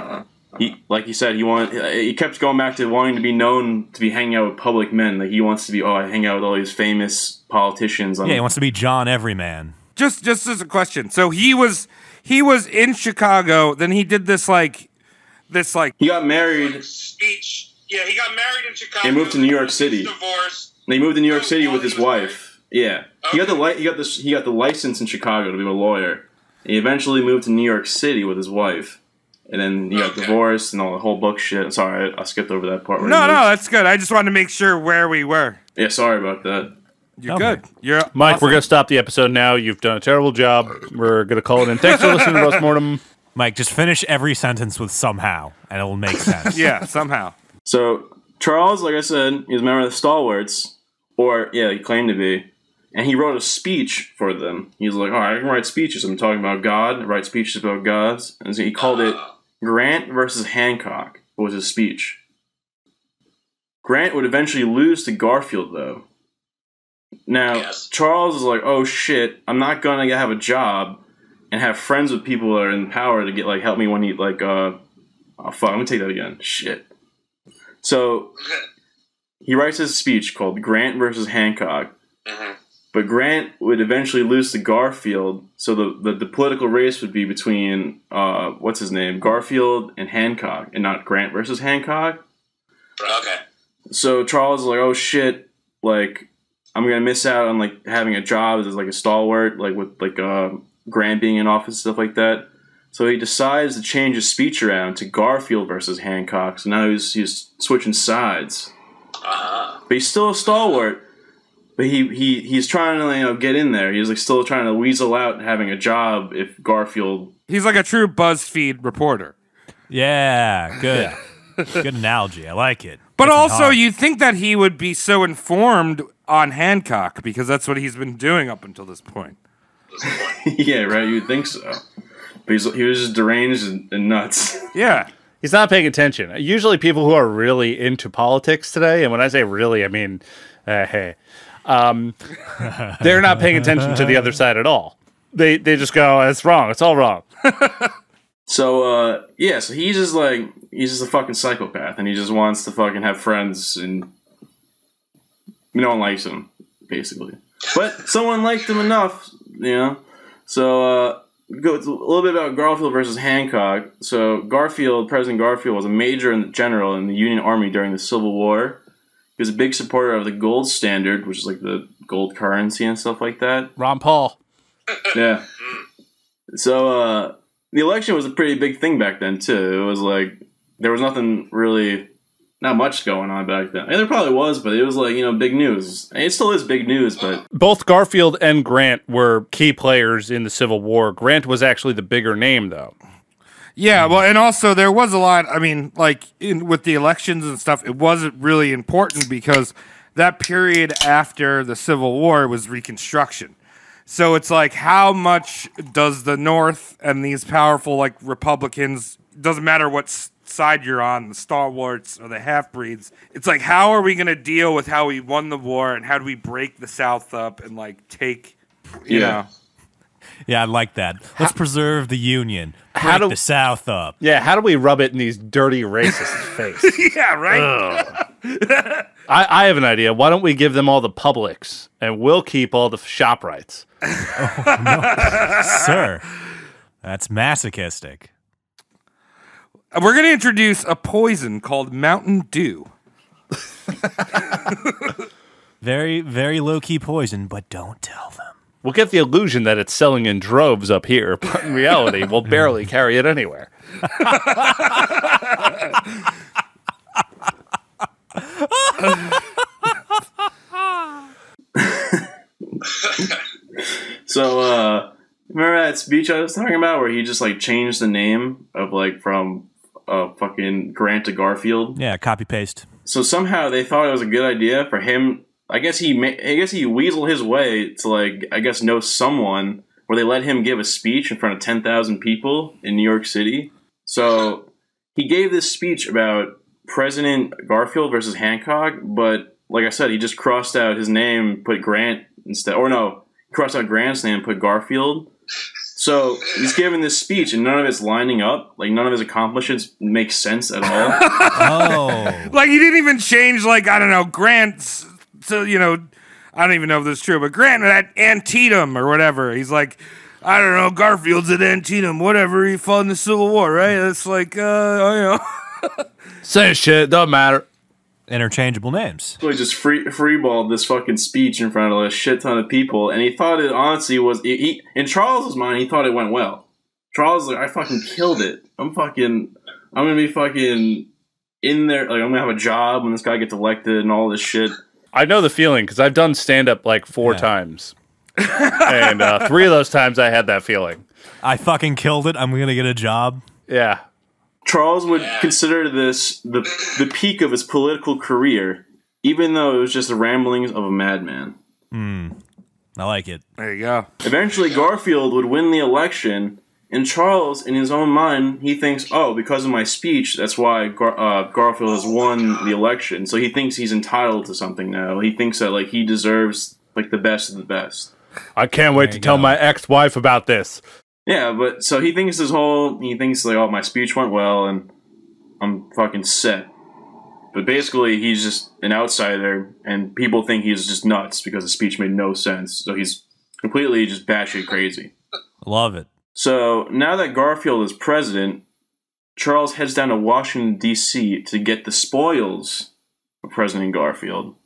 D: Like he said, he kept going back to wanting to be known to be hanging out with public men. Like he wants to be, I hang out with all these famous politicians.
C: He wants to be John Everyman.
B: Just as a question. So he was in Chicago, then he did this like this like
D: he got married.
E: Speech. Yeah, he got married in Chicago.
D: He moved to New York City.
E: Divorced.
D: And he moved to New York City with his wife. Yeah,
E: Okay.
D: he got the license in Chicago to be a lawyer. He eventually moved to New York City with his wife. And then he got divorced and all the whole book shit. Sorry, I skipped over that part.
B: No, that's good. I just wanted to make sure where we were.
D: Yeah, sorry about that.
B: You're good. You're
A: Mike,
B: awesome.
A: we're going to stop the episode now. You've done a terrible job. We're going to call it in. Thanks for listening to Postmortem.
C: Mike, just finish every sentence with somehow, and it will make sense.
B: Yeah, somehow.
D: So, Charles, like I said, he was a member of the Stalwarts. Or, yeah, he claimed to be. And he wrote a speech for them. He was like, all right, I can write speeches. I'm talking about God. I write speeches about gods. And so he called it Grant versus Hancock was his speech. Grant would eventually lose to Garfield, though. Now, Charles is like, oh shit, I'm not gonna have a job and have friends with people that are in power to get, like, help me when he, like, oh fuck, let me take that again. Shit. So, he writes his speech called Grant versus Hancock. But Grant would eventually lose to Garfield, so the political race would be between, what's his name, Garfield and Hancock, and not Grant versus Hancock.
E: Okay.
D: So Charles is like, oh shit, like, I'm gonna miss out on, like, having a job as, like, a stalwart, like, with, like, Grant being in office and stuff like that. So he decides to change his speech around to Garfield versus Hancock, so now he's switching sides. But he's still a stalwart. But he's trying to, get in there. He's, like, still trying to weasel out having a job if Garfield...
B: He's like a true BuzzFeed reporter.
C: Yeah, good. Good analogy. I like it.
B: But
C: Hits me
B: also,
C: hard.
B: you'd think that he would be so informed on Hancock because that's what he's been doing up until this point.
D: Yeah, right, you'd think so. But he was just deranged and nuts.
B: Yeah.
A: He's not paying attention. Usually people who are really into politics today, and when I say really, I mean, hey... they're not paying attention to the other side at all. They just go, it's wrong. It's all wrong.
D: So, so he's just a fucking psychopath, and he just wants to fucking have friends, and no one likes him, basically. But someone liked him enough, So, go a little bit about Garfield versus Hancock. So, President Garfield was a major general in the Union Army during the Civil War. He was a big supporter of the gold standard, which is like the gold currency and stuff like that.
A: Ron Paul.
D: Yeah. So, the election was a pretty big thing back then, too. It was like, there was not much going on back then. I mean, there probably was, but it was like, big news. It still is big news, but...
A: Both Garfield and Grant were key players in the Civil War. Grant was actually the bigger name, though.
B: Yeah, well, and also there was a lot, I mean, like, with the elections and stuff, it wasn't really important because that period after the Civil War was Reconstruction. So it's like, how much does the North and these powerful, like, Republicans, doesn't matter what side you're on, the stalwarts or the half-breeds, it's like, how are we going to deal with how we won the war and how do we break the South up and, like, take, you know...
C: Yeah, I like that. Let's preserve the Union. Break the South up.
A: Yeah, how do we rub it in these dirty racists' face?
B: Yeah, right?
A: I have an idea. Why don't we give them all the Publix, and we'll keep all the shop rights?
C: Oh, no. Sir, that's masochistic.
B: We're going to introduce a poison called Mountain Dew.
C: Very, very low-key poison, but don't tell them.
A: We'll get the illusion that it's selling in droves up here, but in reality, we'll barely carry it anywhere.
D: So, remember that speech I was talking about where he just, like, changed the name of, like, from fucking Grant to Garfield?
C: Yeah, copy-paste.
D: So somehow they thought it was a good idea for him. I guess he weaseled his way to, like, know someone where they let him give a speech in front of 10,000 people in New York City. So he gave this speech about President Garfield versus Hancock, but like I said, he just crossed out his name, put Grant instead. Or no, crossed out Grant's name, put Garfield. So he's giving this speech, and none of it's lining up. Like, none of his accomplishments make sense at all.
C: Oh.
B: Like, he didn't even change, like, I don't know, Grant's, so, I don't even know if this is true, but Grant at Antietam or whatever. He's like, I don't know, Garfield's at Antietam, whatever, he fought in the Civil War, right? It's like,
A: Same shit, doesn't matter.
C: Interchangeable names.
D: So he just freeballed this fucking speech in front of a shit ton of people, and he thought it honestly was. In Charles's mind, he thought it went well. Charles was like, I fucking killed it. I'm gonna be fucking in there. Like, I'm gonna have a job when this guy gets elected and all this shit.
A: I know the feeling because I've done stand up like 4 times, and 3 of those times I had that feeling.
C: I fucking killed it. I'm gonna get a job.
A: Yeah.
D: Charles would consider this the peak of his political career, even though it was just the ramblings of a madman.
C: I like it.
B: There you go.
D: Eventually, Garfield would win the election, and Charles, in his own mind, he thinks, oh, because of my speech, that's why Garfield has won the election. So he thinks he's entitled to something now. He thinks that like he deserves like the best of the best.
A: I can't wait to tell my ex-wife about this.
D: Yeah, but so he thinks like, oh, my speech went well and I'm fucking set. But basically, he's just an outsider and people think he's just nuts because the speech made no sense. So he's completely just batshit crazy.
C: Love it.
D: So now that Garfield is president, Charles heads down to Washington, D.C. to get the spoils of President Garfield.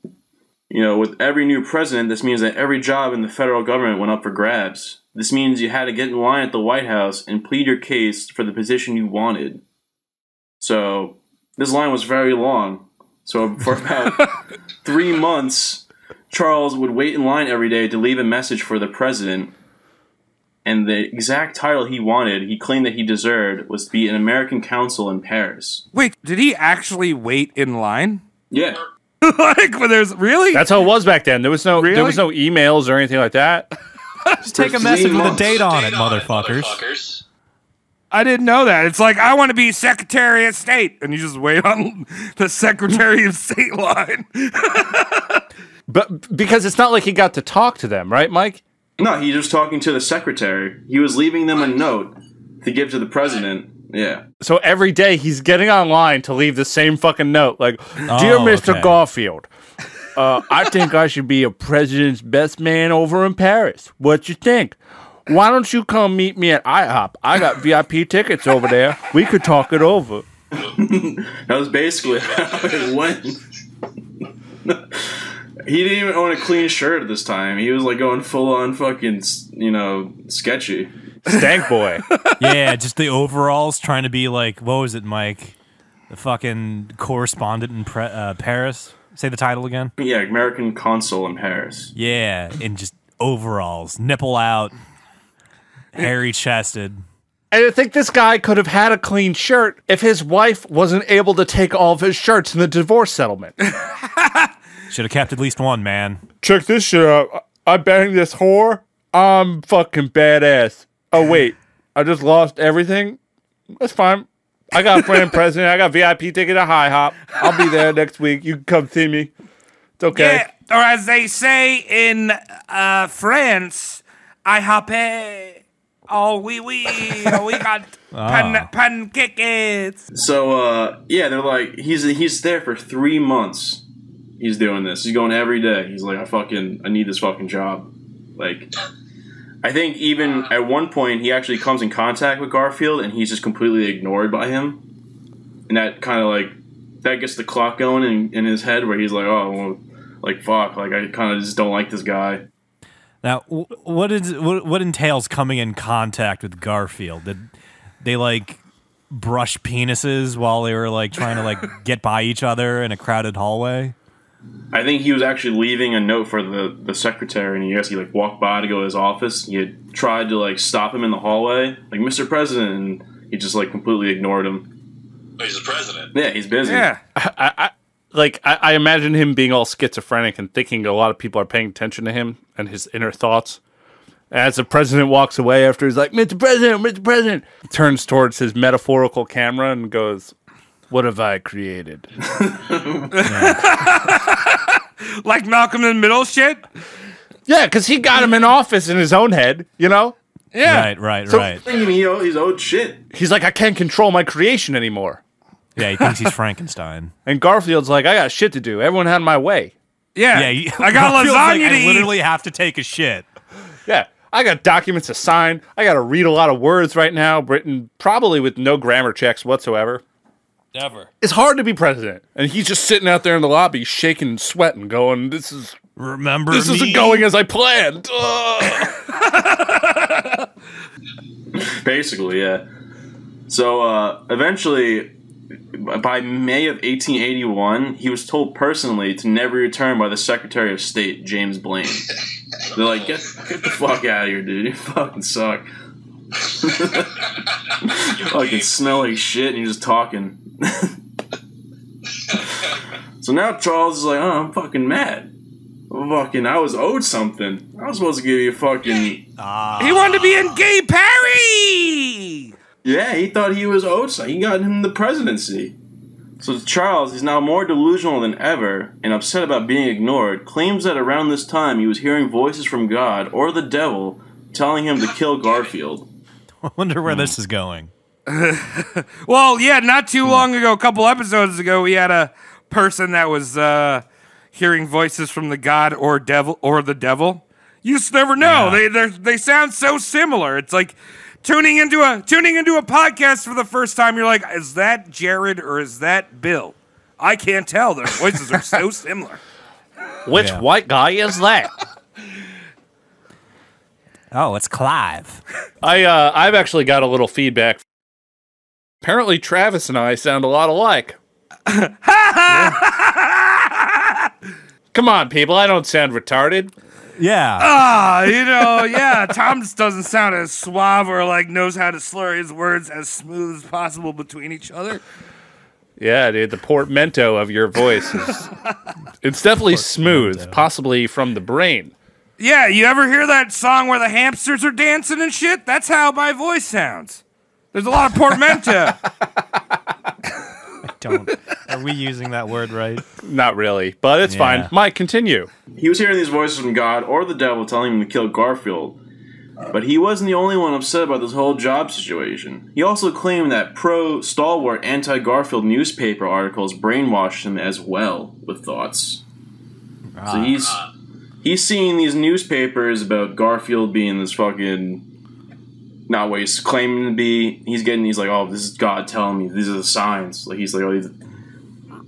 D: You know, with every new president, this means that every job in the federal government went up for grabs. This means you had to get in line at the White House and plead your case for the position you wanted. So, this line was very long. So, for about 3 months, Charles would wait in line every day to leave a message for the president. And the exact title he wanted, he claimed that he deserved, was to be an American consul in Paris.
B: Wait, did he actually wait in line?
D: Yeah.
B: Like, when there's really?
A: That's how it was back then. There was no emails or anything like that.
C: Just take a message with a date on it, motherfuckers.
B: I didn't know that. It's like, I want to be Secretary of State. And you just wait on the Secretary of State line.
A: But because it's not like he got to talk to them, right, Mike?
D: No, he was talking to the secretary. He was leaving them a note to give to the president. Yeah.
A: So every day he's getting online to leave the same fucking note. Like, Dear Mr. Garfield, I think I should be a president's best man over in Paris. What you think? Why don't you come meet me at IHOP? I got VIP tickets over there. We could talk it over.
D: That was basically how it went. He didn't even own a clean shirt at this time. He was like going full on fucking, sketchy.
A: Stank boy.
C: Yeah, just the overalls trying to be like, what was it, Mike? The fucking correspondent in Paris? Say the title again?
D: Yeah, American consul in Paris.
C: Yeah, in just overalls, nipple out, hairy chested.
A: And I think this guy could have had a clean shirt if his wife wasn't able to take all of his shirts in the divorce settlement.
C: Should have kept at least one, man.
A: Check this shit out. I banged this whore. I'm fucking badass. Oh, wait. I just lost everything? That's fine. I got a friend president. I got VIP ticket at IHOP. I'll be there next week. You can come see me. It's okay.
B: Yeah, or as they say in France, IHOP. Oh, we got pancakes.
D: So, yeah, they're like, he's there for 3 months. He's doing this. He's going every day. He's like, I need this fucking job. Like, I think even at one point he actually comes in contact with Garfield and he's just completely ignored by him. And that kind of that gets the clock going in his head where he's like, oh, well, like, fuck, like, I kind of just don't like this guy.
C: Now, what entails coming in contact with Garfield? Did they, brush penises while they were, trying to, get by each other in a crowded hallway?
D: I think he was actually leaving a note for the secretary, and he walked by to go to his office. He had tried to stop him in the hallway, like, Mr. President, and he just completely ignored him.
E: Oh, he's the president.
D: Yeah, he's busy.
B: Yeah.
A: I imagine him being all schizophrenic and thinking a lot of people are paying attention to him and his inner thoughts. As the president walks away after he's like, Mr. President, turns towards his metaphorical camera and goes, what have I created?
B: Like Malcolm in the Middle shit?
A: Yeah, because he got him in office in his own head, you know?
B: Yeah.
C: Right.
D: He's owed shit.
A: He's like, I can't control my creation anymore.
C: Yeah, he thinks he's Frankenstein.
A: And Garfield's like, I got shit to do. Everyone had my way.
B: Yeah. I got lasagna to eat.
C: I literally have to take a shit.
A: Yeah. I got documents to sign. I got to read a lot of words right now, written probably with no grammar checks whatsoever.
B: Never.
A: It's hard to be president. And he's just sitting out there in the lobby, shaking and sweating, going, this isn't going as I planned.
D: Basically, yeah. So, eventually, by May of 1881, he was told personally to never return by the Secretary of State, James Blaine. They're like, get the fuck out of here, dude. You fucking suck. Fucking smell like shit and you're just talking. So now Charles is like, oh, I'm fucking mad. I was owed something. I was supposed to give you a fucking...
B: He wanted to be in Gay Parry!
D: Yeah, he thought he was owed something. He got him the presidency. So Charles, he's now more delusional than ever and upset about being ignored, claims that around this time he was hearing voices from God or the devil telling him to kill Garfield.
C: I wonder where this is going.
B: Well, yeah, not too long ago, a couple episodes ago, we had a person that was hearing voices from the God or the devil. You just never know. Yeah. They sound so similar. It's like tuning into a podcast for the first time. You're like, is that Jared or is that Bill? I can't tell. Their voices are so similar.
A: Which white guy is that?
C: Oh, it's Clive.
A: I've actually got a little feedback. Apparently, Travis and I sound a lot alike. Come on, people. I don't sound retarded.
C: Yeah.
B: Tom just doesn't sound as suave or like knows how to slur his words as smooth as possible between each other.
A: Yeah, dude, the portmanteau of your voice it's definitely smooth, possibly from the brain.
B: Yeah, you ever hear that song where the hamsters are dancing and shit? That's how my voice sounds. There's a lot of portmanteau.
C: Are we using that word right?
A: Not really, but it's fine. Mike, continue.
D: He was hearing these voices from God or the devil telling him to kill Garfield. But he wasn't the only one upset about this whole job situation. He also claimed that pro-stalwart anti-Garfield newspaper articles brainwashed him as well with thoughts. So he's seeing these newspapers about Garfield being this fucking... not what he's claiming to be. He's like, oh, this is God telling me. These are the signs. Like he's like, oh,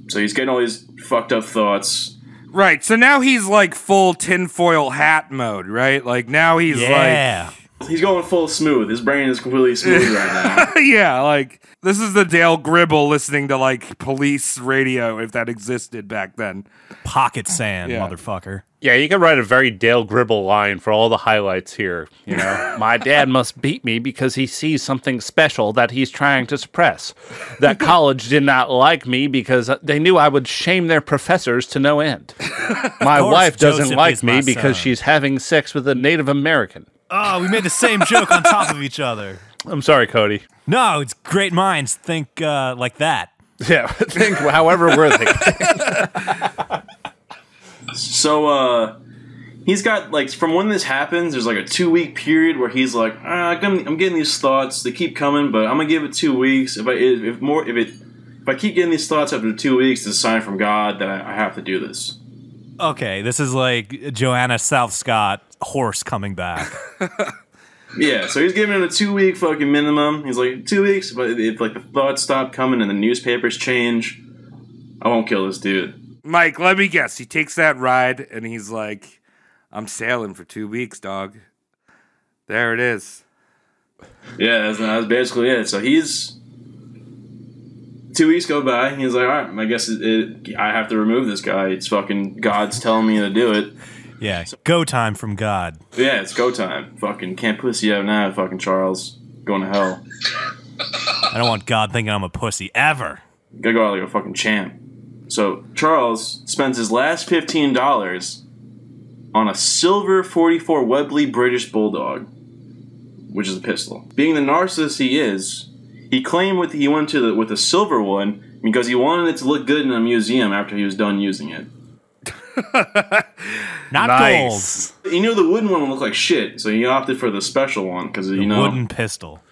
D: so he's getting all these fucked up thoughts.
B: Right. So now he's like full tinfoil hat mode, right? Like now he's like,
D: he's going full smooth. His brain is completely smooth right now.
B: Yeah, like this is the Dale Gribble listening to like police radio if that existed back then.
C: Pocket sand, motherfucker.
A: Yeah, you could write a very Dale Gribble line for all the highlights here. You know, my dad must beat me because he sees something special that he's trying to suppress. That college did not like me because they knew I would shame their professors to no end. My wife doesn't like me because she's having sex with a Native American.
C: Oh, we made the same joke on top of each other.
A: I'm sorry, Cody.
C: No, it's great minds think like that.
A: Yeah, think however we're thinking.
D: So, he's got, like, from when this happens, there's, like, a 2-week period where he's like, I'm getting these thoughts, they keep coming, but I'm gonna give it 2 weeks. If I keep getting these thoughts after 2 weeks, it's a sign from God that I have to do this.
C: Okay, this is like Joanna South Scott, horse coming back.
D: Yeah, so he's giving it a 2-week fucking minimum. He's like, 2 weeks, but if, like, the thoughts stop coming and the newspapers change, I won't kill this dude.
B: Mike, let me guess. He takes that ride, and he's like, I'm sailing for 2 weeks, dog. There it is.
D: Yeah, that's basically it. So he's... 2 weeks go by, he's like, all right, I guess I have to remove this guy. It's fucking God's telling me to do it.
C: Yeah, go time from God.
D: Yeah, it's go time. Fucking can't pussy out now, fucking Charles. Going to hell.
C: I don't want God thinking I'm a pussy, ever.
D: Gotta go out like a fucking champ. So, Charles spends his last $15 on a silver .44 Webley British Bulldog, which is a pistol. Being the narcissist he is, he claimed he went with the silver one because he wanted it to look good in a museum after he was done using it.
C: Not nice.
D: Gold. He knew the wooden one would look like shit, so he opted for the special one because
C: the wooden pistol.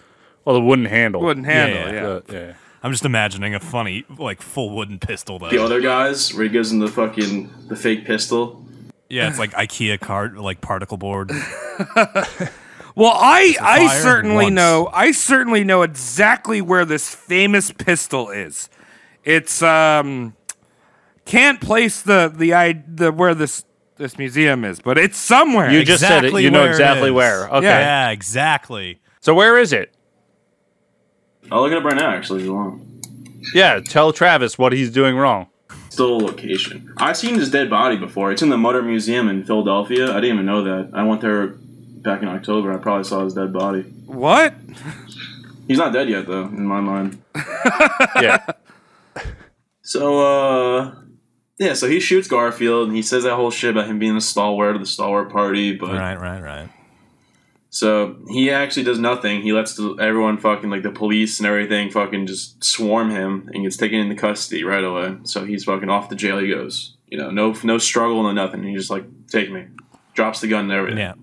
A: Well, the wooden handle.
B: Wooden handle, yeah.
C: I'm just imagining a funny, like, full wooden pistol, though.
D: The other guys, where he gives them the fake pistol.
C: Yeah, it's like IKEA particle board.
B: Well, I certainly know exactly where this famous pistol is. It's can't place the where this museum is, but it's somewhere.
A: You just said it. You know exactly where. Okay.
C: Yeah, exactly.
A: So where is it?
D: I'll look it up right now, actually, if you want.
A: Yeah, tell Travis what he's doing wrong.
D: Still location. I've seen his dead body before. It's in the Mutter Museum in Philadelphia. I didn't even know that. I went there back in October. I probably saw his dead body.
B: What?
D: He's not dead yet, though, in my mind.
A: Yeah.
D: So, yeah, so he shoots Garfield, and he says that whole shit about him being a stalwart of the Stalwart Party, but...
C: Right.
D: So, he actually does nothing. He lets everyone fucking, like, the police and everything fucking just swarm him and gets taken into custody right away. So, he's fucking off to jail he goes. You know, no struggle, no nothing. He just, like, take me. Drops the gun and everything.
C: Yeah.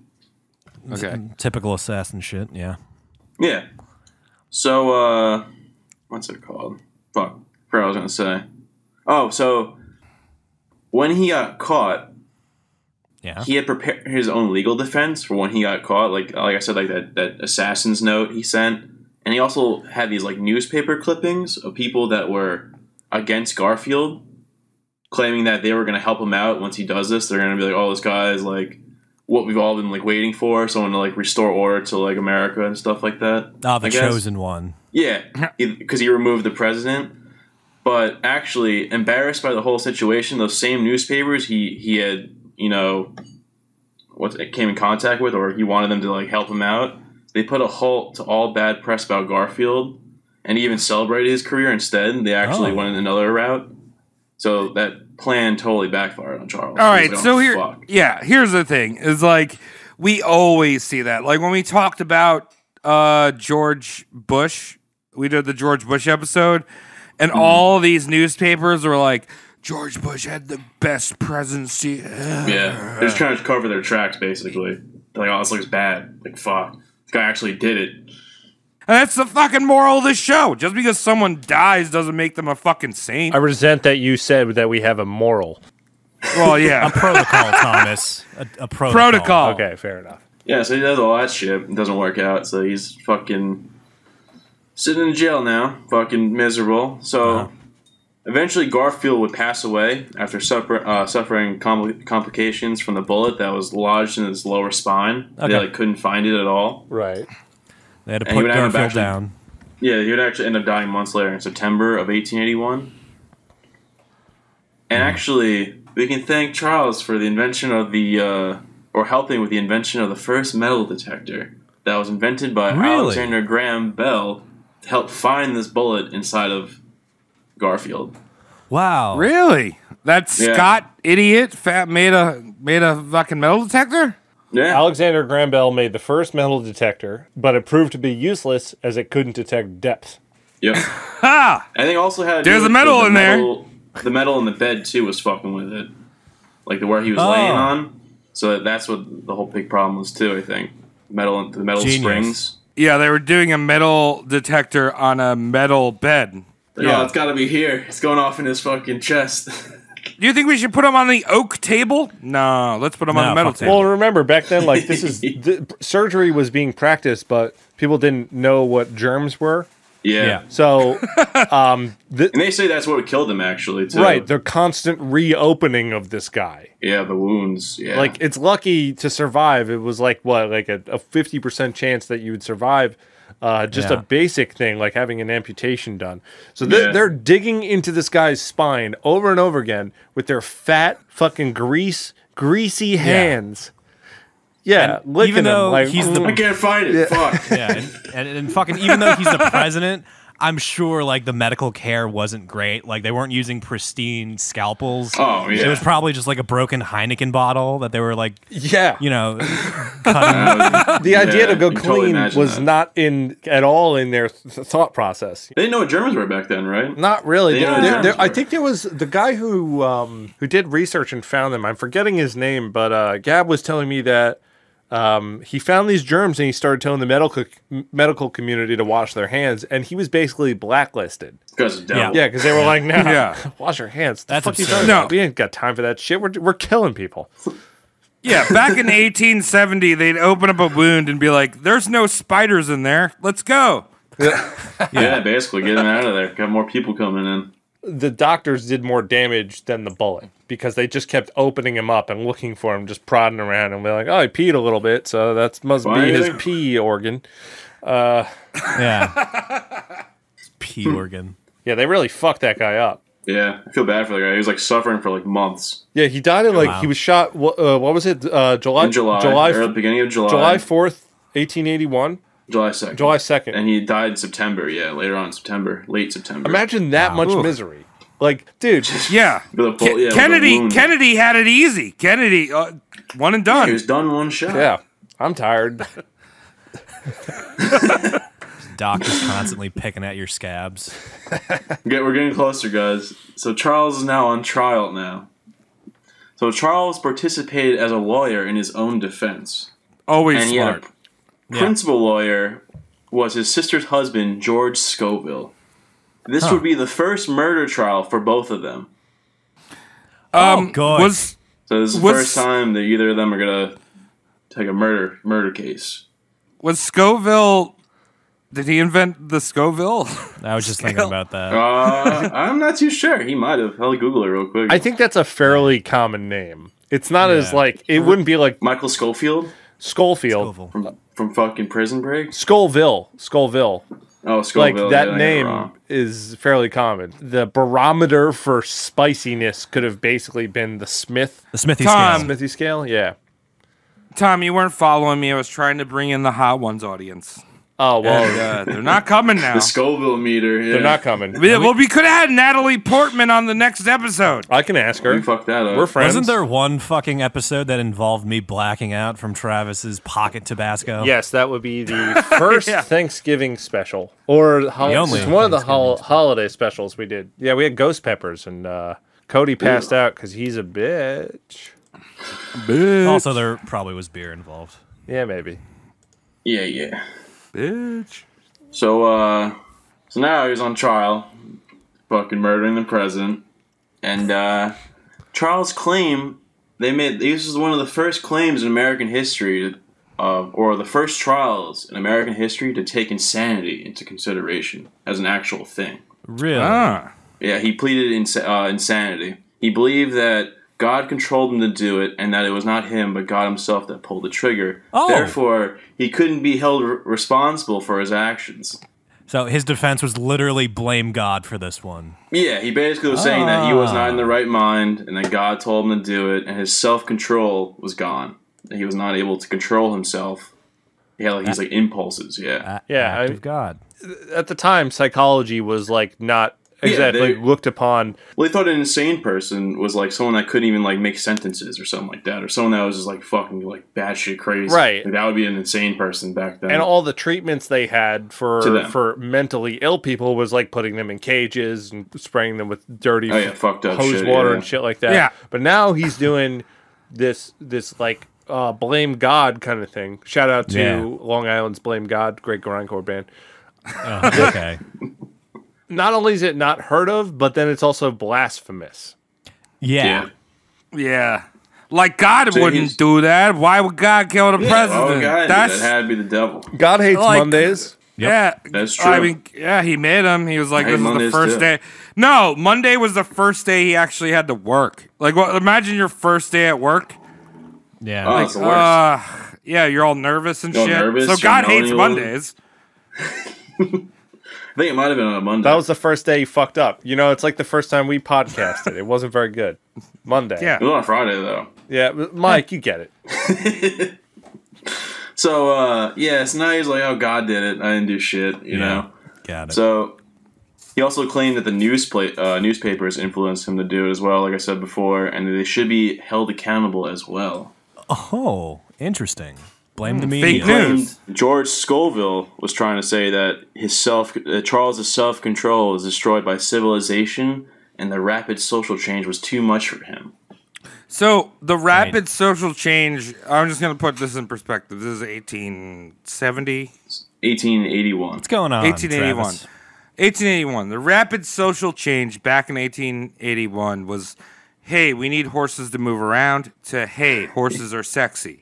A: Okay.
C: Typical assassin shit, yeah.
D: Yeah. So, what's it called? Fuck. I forgot what I was going to say. Oh, so, when he got caught...
C: Yeah.
D: He had prepared his own legal defense for when he got caught. Like I said, like that assassin's note he sent. And he also had these like newspaper clippings of people that were against Garfield, claiming that they were going to help him out once he does this. They're going to be like, oh, this guy is like what we've all been like waiting for, someone to like restore order to like America and stuff like that.
C: Oh, the chosen one.
D: Yeah, because he removed the president. But actually, embarrassed by the whole situation, those same newspapers he had... you know, came in contact with, or he wanted them to like help him out. They put a halt to all bad press about Garfield, and even celebrated his career instead. They actually went in another route. So that plan totally backfired on Charles.
B: All right, so here's the thing: is like we always see that. Like when we talked about George Bush, we did the George Bush episode, and all these newspapers were like, George Bush had the best presidency ever.
D: Yeah, they're just trying to cover their tracks, basically. They're like, oh, this looks bad. Like, fuck. This guy actually did it.
B: And that's the fucking moral of the show. Just because someone dies doesn't make them a fucking saint.
A: I resent that you said that we have a moral.
B: Well, yeah.
C: A protocol, Thomas. A
B: protocol.
A: Okay, fair enough.
D: Yeah, so he does all that shit. It doesn't work out, so he's fucking sitting in jail now. Fucking miserable. So... Eventually, Garfield would pass away after suffering complications from the bullet that was lodged in his lower spine. Okay. They couldn't find it at all.
A: Right.
C: They had to put Garfield down.
D: Yeah, he would actually end up dying months later in September of 1881. And actually, we can thank Charles for the invention of or helping with the invention of the first metal detector that was invented by Alexander Graham Bell to help find this bullet inside of Garfield.
C: Wow.
B: Really? That Scott idiot made a fucking metal detector?
D: Yeah.
A: Alexander Graham Bell made the first metal detector, but it proved to be useless as it couldn't detect depth.
D: Yep.
B: Ha!
D: I think also had
B: there's a metal in there.
D: The metal in the bed too was fucking with it, like where he was laying on. So that's what the whole big problem was too. I think the metal springs.
B: Yeah, they were doing a metal detector on a metal bed.
D: Yeah, it's got to be here. It's going off in his fucking chest.
B: Do you think we should put him on the oak table? No, let's put him on the metal table.
A: Well, remember, back then, like, surgery was being practiced, but people didn't know what germs were.
D: Yeah.
A: So,
D: and they say that's what killed him, actually, too.
A: Right, the constant reopening of this guy.
D: Yeah, the wounds, yeah.
A: Like, it's lucky to survive. It was like, what, like a 50% chance that you would survive. Just a basic thing like having an amputation done. So they're digging into this guy's spine over and over again with their fat fucking greasy hands. Yeah,
C: even though
A: like,
C: he's
D: I can't find it. Fuck.
C: Yeah, and fucking even though he's the president, I'm sure like the medical care wasn't great. Like they weren't using pristine scalpels.
D: Oh yeah,
C: it was probably just like a broken Heineken bottle that they were like, you know,
A: cutting. The idea to go clean was not at all in their thought process.
D: They didn't know what Germans were back then, right?
A: Not really. I think there was the guy who did research and found them. I'm forgetting his name, but Gab was telling me that. He found these germs and he started telling the medical community to wash their hands, and he was basically blacklisted.
D: Because of devil.
A: Yeah, because they were like, "No, wash your hands."
C: That's
A: absurd. No, we ain't got time for that shit. We're killing people.
B: Yeah, back in 1870, they'd open up a wound and be like, "There's no spiders in there. Let's go."
D: Yeah, basically, get him out of there. Got more people coming in.
A: The doctors did more damage than the bullet because they just kept opening him up and looking for him, just prodding around and be like, "Oh, he peed a little bit, so that must be his pee organ."
C: Yeah. Pee organ.
A: Yeah, they really fucked that guy up.
D: Yeah, I feel bad for the guy. He was like suffering for like months.
A: Yeah, he died in he was shot. What was it? July.
D: In July, or beginning of July.
A: July 4th, 1881.
D: July 2nd.
A: July 2nd.
D: And he died in September. Yeah, later on in September, late September.
A: Imagine that much misery. Like, dude.
B: Yeah. Kennedy had it easy. Kennedy, one and done.
D: He was done one shot.
A: Yeah, I'm tired.
C: Doc is constantly picking at your scabs.
D: We're getting closer, guys. So Charles is now on trial now. So Charles participated as a lawyer in his own defense.
B: Always
D: and
B: smart.
D: Principal lawyer was his sister's husband, George Scoville. This would be the first murder trial for both of them.
C: God.
D: So this is the first time that either of them are gonna take a murder case.
B: Was Scoville? Did he invent the Scoville?
C: I was just thinking about that.
D: I'm not too sure. He might have. I'll Google it real quick.
A: I think that's a fairly common name. It's not as like it wouldn't be like
D: Michael Schofield.
A: Schofield
D: from fucking Prison Break.
A: Scoville.
D: Oh, Scoville.
A: Like that name is fairly common. The barometer for spiciness could have basically been the
C: Smithy scale.
A: Smithy scale, yeah.
B: Tom, you weren't following me. I was trying to bring in the Hot Ones audience.
A: Oh, well.
B: They're not coming now.
D: The Scoville meter. Yeah.
A: They're not coming.
B: Well, we could have had Natalie Portman on the next episode.
A: I can ask her.
D: You fucked that up.
A: We're friends.
C: Wasn't there one fucking episode that involved me blacking out from Travis's pocket Tabasco?
A: Yes, that would be the first Thanksgiving special. Or it's one of the holiday specials we did. Yeah, we had ghost peppers, and Cody passed out because he's a bitch.
C: Also, there probably was beer involved.
A: Yeah, maybe.
D: Yeah.
B: Bitch.
D: So now he's on trial, fucking murdering the president, and Charles' claim this is one of the first claims in American history, or the first trials in American history to take insanity into consideration as an actual thing.
C: Really?
D: Yeah, he pleaded insanity. He believed that God controlled him to do it, and that it was not him, but God himself that pulled the trigger.
C: Oh.
D: Therefore, he couldn't be held responsible for his actions.
C: So his defense was literally blame God for this one.
D: Yeah, he basically was saying that he was not in the right mind, and that God told him to do it, and his self-control was gone. He was not able to control himself. He had these impulses,
C: Act of God.
A: At the time, psychology was not exactly looked upon.
D: Well, they thought an insane person was someone that couldn't even make sentences or something like that, or someone that was just fucking batshit crazy.
A: Right.
D: That would be an insane person back then.
A: And all the treatments they had for mentally ill people was putting them in cages and spraying them with dirty
D: fucked up
A: hose
D: shit,
A: water and shit like that.
B: Yeah.
A: But now he's doing this blame God kind of thing. Shout out to Long Island's Blame God, great grindcore band.
C: Oh, okay.
A: Not only is it not heard of, but then it's also blasphemous.
C: Yeah.
B: God wouldn't do that. Why would God kill the president?
D: That had to be the devil.
A: God hates Mondays.
C: Yep.
B: Yeah,
D: that's true.
B: I mean, he made him. He was like, "This is
D: Mondays
B: the first
D: too.
B: day." No, Monday was the first day he actually had to work. Imagine your first day at work.
C: Yeah.
D: Oh, it's the worst.
B: You're all nervous and
D: You're
B: shit.
D: nervous,
B: So God
D: you're
B: hates
D: moaning.
B: Mondays.
D: I think it might have been on a Monday.
A: That was the first day he fucked up. It's like the first time we podcasted. It wasn't very good. Monday.
B: Yeah.
D: It was on Friday, though.
A: Yeah, Mike, you get it.
D: So, so now he's like, oh, God did it. I didn't do shit, you know?
C: Got it.
D: So, he also claimed that the newspapers influenced him to do it as well, like I said before, and that they should be held accountable as well.
C: Oh, interesting. Blame the media.
B: Fake news.
D: George Scoville was trying to say that Charles's self-control was destroyed by civilization, and the rapid social change was too much for him.
B: So the rapid social change. I'm just going to put this in perspective. This is 1870.
D: 1881.
C: What's going on?
B: 1881.
C: Travis?
B: 1881. The rapid social change back in 1881 was hey, we need horses to move around, to, hey, horses are sexy.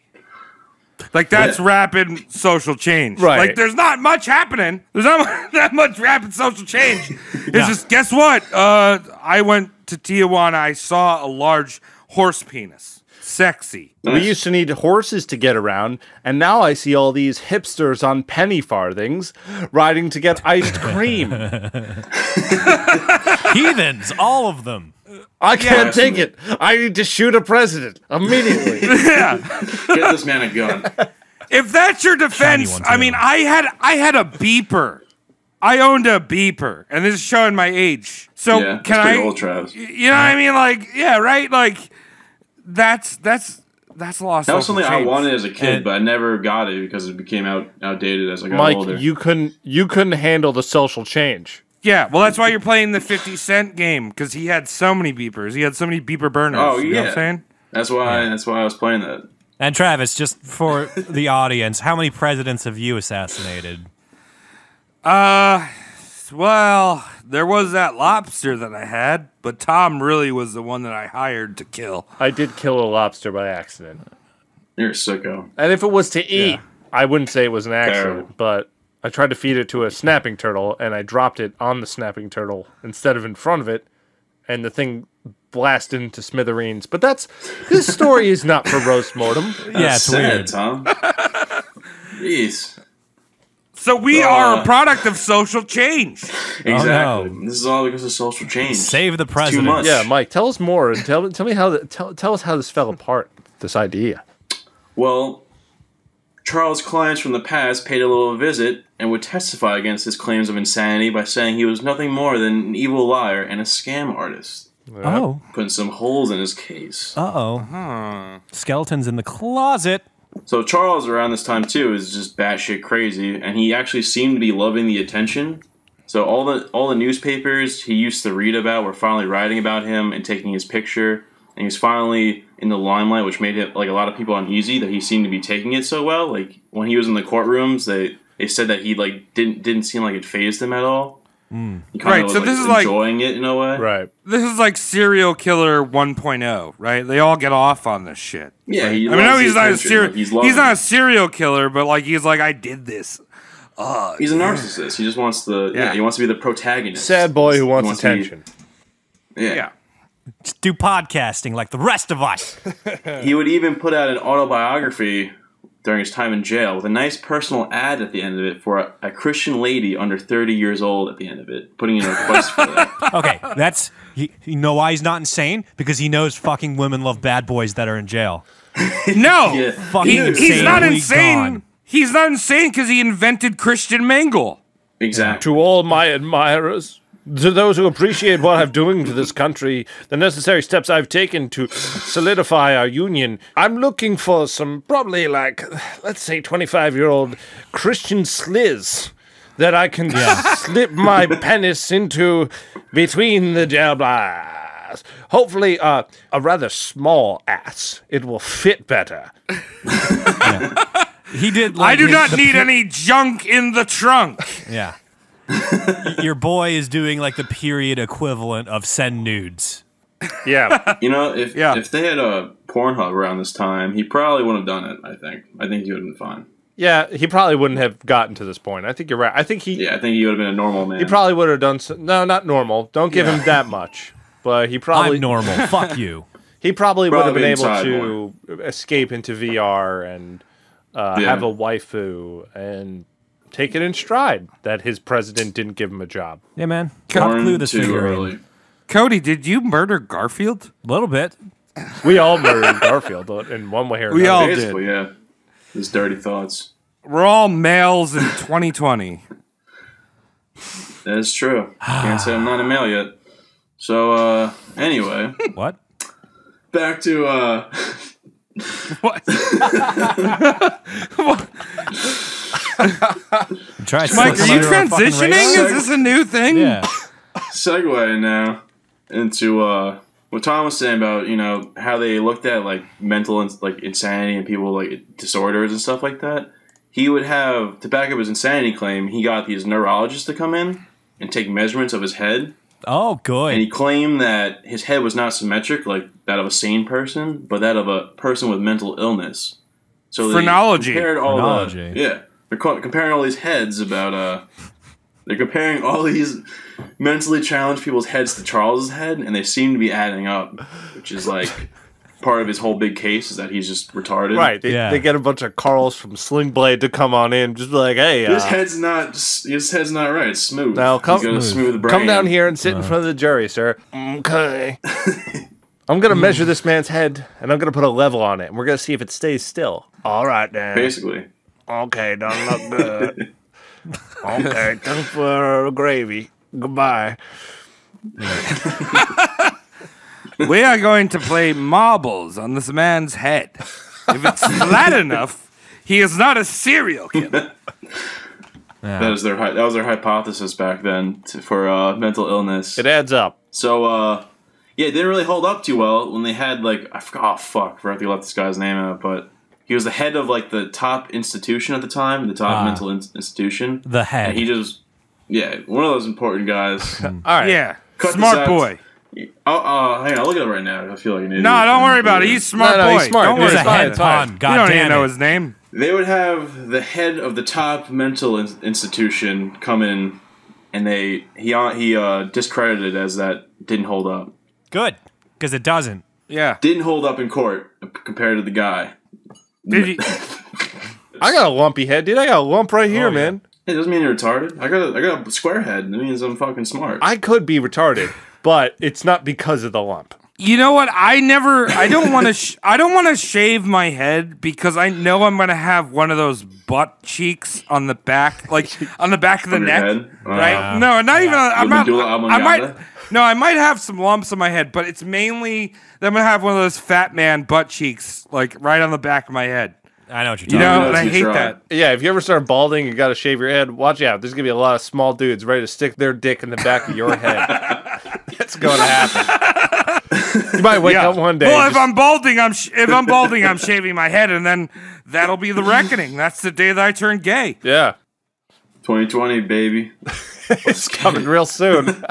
B: Like, that's rapid social change.
A: Right.
B: Like, there's not much happening. There's not that much rapid social change. It's just, guess what? I went to Tijuana. I saw a large horse penis. Sexy.
A: We used to need horses to get around, and now I see all these hipsters on penny farthings riding to get iced cream.
C: Heathens, all of them.
A: I can't take it. I need to shoot a president immediately.
B: Yeah.
D: Get this man a gun.
B: If that's your defense,
C: one,
B: I
C: too.
B: mean, I had a beeper. I owned a beeper, and this is showing my age. So
D: Yeah,
B: can
D: that's pretty
B: I?
D: old, Travis.
B: You know what I mean? Like, yeah, right. Like, that's lost.
D: That was something I
B: change.
D: wanted as a kid,
C: And-
D: but I never got it because it became outdated as I got
A: Mike,
D: older.
A: you couldn't handle the social change.
B: Yeah, well, that's why you're playing the 50 Cent game, because he had so many beepers. He had so many beeper burners.
D: Oh,
B: You know what
D: yeah.
B: I'm saying?
D: That's why I was playing that.
C: And Travis, just for the audience, how many presidents have you assassinated?
B: Well, there was that lobster that I had, but Tom really was the one that I hired to kill.
A: I did kill a lobster by accident.
D: You're a sicko.
A: And if it was to eat,
B: Yeah.
A: I wouldn't say it was an accident,
D: Terrible.
A: but I tried to feed it to a snapping turtle, and I dropped it on the snapping turtle instead of in front of it, and the thing blasted into smithereens. But this story is not for roast mortem.
C: Yeah, it's
D: Sad,
C: weird.
D: Tom. Jeez.
B: So we are a product of social change.
D: Exactly.
C: no.
D: This is all because of social change.
C: Save the
D: Too
C: president.
D: much.
A: Yeah, Mike, tell us more. And tell me how tell us how this fell apart. This idea.
D: Well, Charles' clients from the past paid a little visit and would testify against his claims of insanity by saying he was nothing more than an evil liar and a scam artist,
C: Oh.
D: putting some holes in his case.
C: Uh-oh. Skeletons in the closet.
D: So Charles, around this time too, is just batshit crazy, and he actually seemed to be loving the attention. So all the newspapers he used to read about were finally writing about him and taking his picture, and he was finally in the limelight, which made it like a lot of people uneasy that he seemed to be taking it so well. Like when he was in the courtrooms, they said that he like didn't seem like it fazed him at all. He kind
B: Right,
D: of was
B: so
D: like,
B: this is like-
D: enjoying it in a way.
A: Right.
B: This is like serial killer 1.0, right? They all get off on this shit.
D: Yeah, he
B: I mean, no,
D: loves
B: he's
D: the
B: not a
D: attention,
B: serial.
D: like, loving
B: He's not a
D: it.
B: serial killer, but like he's like, I did this.
D: He's a narcissist. He just wants he wants to be the protagonist.
A: Sad boy who wants
D: to be-
A: attention.
B: Yeah.
C: Just do podcasting like the rest of us.
D: He would even put out an autobiography during his time in jail with a nice personal ad at the end of it for a Christian lady under 30 years old at the end of it, putting in a request for that.
C: Okay, that's... You know why he's not insane? Because he knows fucking women love bad boys that are in jail.
B: No,
D: Yeah.
C: Fucking
B: he's not
C: insanely
B: insane.
C: gone.
B: He's not insane because he invented Christian Mingle.
D: Exactly.
A: To all my admirers, to those who appreciate what I'm doing to this country, the necessary steps I've taken to solidify our union, I'm looking for some probably like, let's say 25-year-old Christian sliz that I can slip my penis into between the jail bars. Hopefully, a rather small ass. It will fit better.
C: He did.
B: I
C: Like,
B: do not need any junk in the trunk.
C: Yeah. Your boy is doing like the period equivalent of send nudes.
A: Yeah.
D: You know, if
B: Yeah.
D: they had a Pornhub around this time, he probably wouldn't have done it, I think he would have been fine.
A: Yeah, he probably wouldn't have gotten to this point. I think you're right. I think he
D: Yeah, I think he would have been a normal man.
A: he probably would have done no, not normal. Don't give him that much. But he probably
C: I'm normal. Fuck you.
A: he probably would have been able
D: inside
A: to escape into VR and have a waifu and take it in stride that his president didn't give him a job.
C: Yeah, man. Cut
D: Born
C: glue this
D: too
C: figure in.
D: early.
B: Cody, did you murder Garfield?
C: A little bit.
A: We all murdered Garfield in one way or another.
B: We all did.
D: Basically, yeah. His dirty thoughts.
B: We're all males in 2020.
D: That is true. Can't say I'm not a male yet. So, anyway,
C: What?
D: back to,
B: What?
C: Try
B: Mike, are you transitioning? Is this a new thing?
C: Yeah.
D: segue now into what Tom was saying about, you know, how they looked at like mental like insanity and people like disorders and stuff like that. He would have, to back up his insanity claim, he got these neurologists to come in and take measurements of his head
C: Oh, good.
D: And he claimed that his head was not symmetric like that of a sane person, but that of a person with mental illness. So
B: Phrenology.
D: They're comparing all these heads about they're comparing all these mentally challenged people's heads to Charles's head, and they seem to be adding up, which is like part of his whole big case is that he's just retarded.
A: Right. They get a bunch of Carls from Sling Blade to come on in, just be like, hey,
D: his head's not right. It's smooth.
A: Now come
D: brain.
A: down here and sit in front of the jury, sir. Okay. I'm gonna measure this man's head, and I'm gonna put a level on it, and we're gonna see if it stays still. All right, then.
D: Basically.
A: Okay, don't look good. Okay, thanks for gravy. Goodbye.
B: We are going to play marbles on this man's head. If it's flat enough, he is not a serial killer.
D: That was their hypothesis back then for mental illness.
A: It adds up.
D: So, it didn't really hold up too well when they had, like, I forgot to let this guy's name out, but he was the head of, like, the top institution at the time, the top mental institution.
C: The head.
D: And he just, one of those important guys.
A: All right.
B: Yeah, smart boy.
D: Hang on, I'll look it up right now. I feel like an idiot.
B: No, don't worry about it. He's smart boy.
A: He's smart.
B: Don't worry
C: He's a
B: about
C: head
B: it.
C: pun. God
B: You don't
C: damn
B: even know
C: it.
B: his name.
D: They would have the head of the top mental institution come in, and he discredited as that didn't hold up.
C: Good, because it doesn't.
B: Yeah.
D: Didn't hold up in court compared to the guy.
B: Did he?
A: I got a lumpy head, dude. I got a lump right here, man.
D: It doesn't mean you're retarded. I got a square head. That means I'm fucking smart.
A: I could be retarded, but it's not because of the lump.
B: You know what? I don't want to. I don't want to shave my head because I know I'm gonna have one of those butt cheeks on the back, like on the back of the neck, right? No, not even. I'm not. I might have some lumps on my head, but it's mainly that I'm gonna have one of those fat man butt cheeks, like right on the back of my head.
C: I know what you're talking about.
B: And I hate that.
A: Yeah, if you ever start balding, you got to shave your head. Watch out. There's going to be a lot of small dudes ready to stick their dick in the back of your head. That's going to happen. You might wake up one day.
B: Well, if I'm balding, I'm shaving my head, and then that'll be the reckoning. That's the day that I turn gay.
A: Yeah.
D: 2020, baby.
A: It's coming real soon.
B: Dude,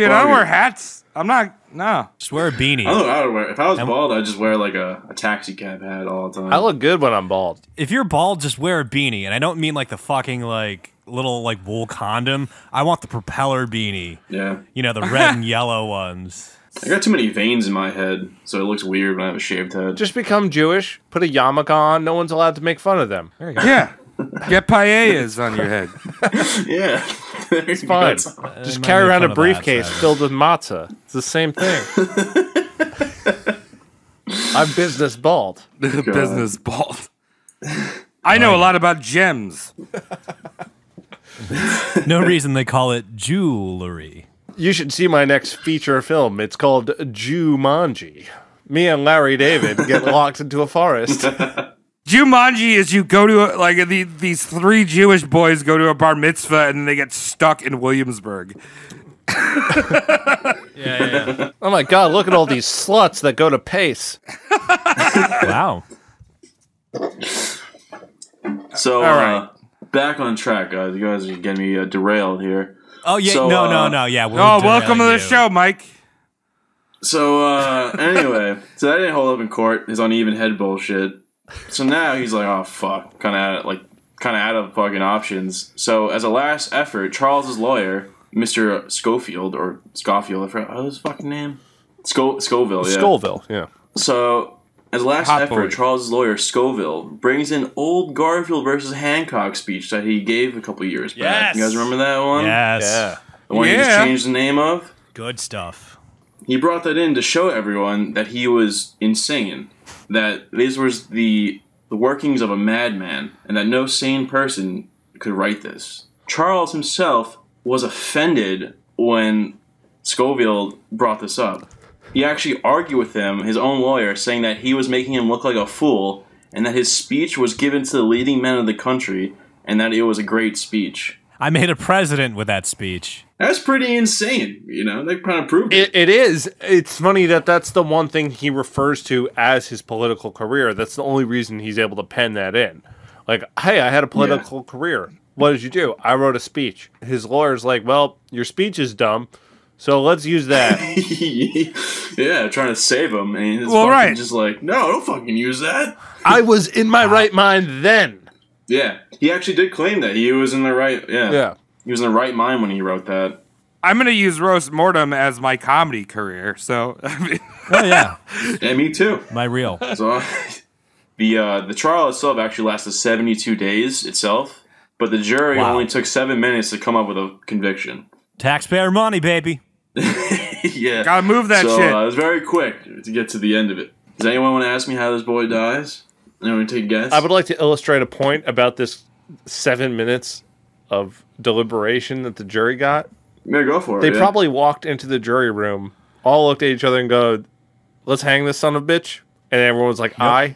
B: I don't wear hats. I'm not. No.
C: Just wear a beanie.
D: I would wear. If I was bald, I'd just wear like a taxi cab hat all the time.
A: I look good when I'm bald.
C: If you're bald, just wear a beanie, and I don't mean like the fucking like little like wool condom. I want the propeller beanie.
D: Yeah.
C: You know, the red and yellow ones.
D: I got too many veins in my head, so it looks weird when I have a shaved head.
A: Just become Jewish, put a yarmulke on, no one's allowed to make fun of them.
C: There you go.
B: Yeah. Get paellas on your head.
D: Yeah.
A: It's fine. Just carry around a briefcase filled with matzah. It's the same thing. I'm business bald.
B: Business bald. I know a lot about gems.
C: No reason they call it jewelry.
A: You should see my next feature film. It's called Jumanji. Me and Larry David get locked into a forest.
B: Jumanji is you go to these three Jewish boys go to a bar mitzvah and they get stuck in Williamsburg.
C: Yeah.
A: Oh my God! Look at all these sluts that go to Pace.
C: Wow.
D: So,
B: all right.
D: Back on track, guys. You guys are getting me derailed here.
C: Oh yeah,
D: so,
C: no. Yeah.
B: Welcome to the show, Mike.
D: So anyway, so that didn't hold up in court. His uneven head bullshit. So now he's like, oh fuck, kind of out of fucking options. So as a last effort, Charles's lawyer, Mr. Schofield, I forgot his fucking name. Scoville, yeah.
A: Scoville, yeah.
D: So as a last effort, Charles's lawyer Scoville brings in old Garfield versus Hancock speech that he gave a couple years back.
C: Yes.
D: You guys remember that one?
C: Yes.
A: Yeah.
D: The one he just changed the name of?
C: Good stuff.
D: He brought that in to show everyone that he was insane. That this was the workings of a madman, and that no sane person could write this. Charles himself was offended when Scoville brought this up. He actually argued with him, his own lawyer, saying that he was making him look like a fool, and that his speech was given to the leading men of the country, and that it was a great speech.
C: I made a president with that speech.
D: That's pretty insane, you know? They kind of proved it.
A: It is. It's funny that that's the one thing he refers to as his political career. That's the only reason he's able to pen that in. Like, hey, I had a political career. what did you do? I wrote a speech. His lawyer's like, well, your speech is dumb, so let's use that.
D: Yeah, trying to save him. And he's fucking just like, no, don't fucking use that.
A: I was in my right mind then.
D: Yeah, he actually did claim that. He was in the right,
A: Yeah.
D: He was in the right mind when he wrote that.
B: I'm going to use roast mortem as my comedy career, so... I mean,
C: Oh, yeah.
D: Yeah, me too.
C: My real.
D: So, the trial itself actually lasted 72 days itself, but the jury only took 7 minutes to come up with a conviction.
C: Taxpayer money, baby.
D: Yeah.
B: gotta move that shit.
D: It was very quick to get to the end of it. Does anyone want to ask me how this boy dies? Anyone take a guess?
A: I would like to illustrate a point about this 7 minutes of deliberation that the jury got.
D: Yeah, go for it.
A: They probably walked into the jury room, all looked at each other and go, let's hang this son of a bitch. And everyone was like, aye.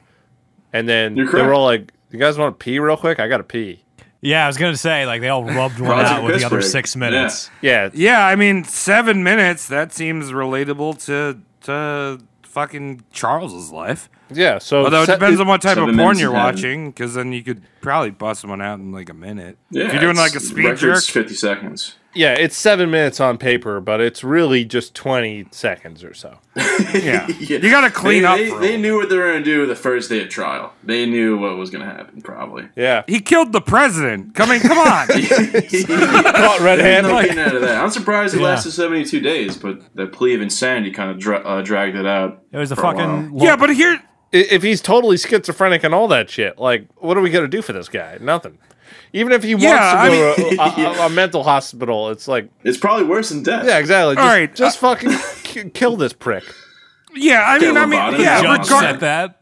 A: And then they were all like, you guys want to pee real quick? I got to pee.
C: Yeah, I was going to say, like, they all rubbed one out with the other 6 minutes.
A: Yeah.
B: Yeah, I mean, 7 minutes, that seems relatable to fucking Charles's life.
A: Yeah, so...
B: Although it depends on what type of porn you're
D: heaven.
B: watching, because then you could probably bust one out in like a minute.
D: Yeah,
B: if you're doing like a speed jerk.
D: 50 seconds.
A: Yeah, it's 7 minutes on paper, but it's really just 20 seconds or so.
B: Yeah. You gotta clean up.
D: They knew what they were going to do the first day of trial. They knew what was going to happen, probably.
A: Yeah.
B: He killed the president. Come on.
A: Caught red-handed.
D: Nothing out of that. I'm surprised it lasted 72 days, but the plea of insanity kind of dragged it out.
C: It was a
D: for
C: fucking...
B: Yeah, but here...
A: If he's totally schizophrenic and all that shit, like, what are we going to do for this guy? Nothing. Even if he wants to go to a mental hospital, it's like...
D: It's probably worse than death.
A: Yeah, exactly.
B: All right,
A: Just fucking kill this prick.
B: Yeah, I mean, yeah,
C: Judge said that.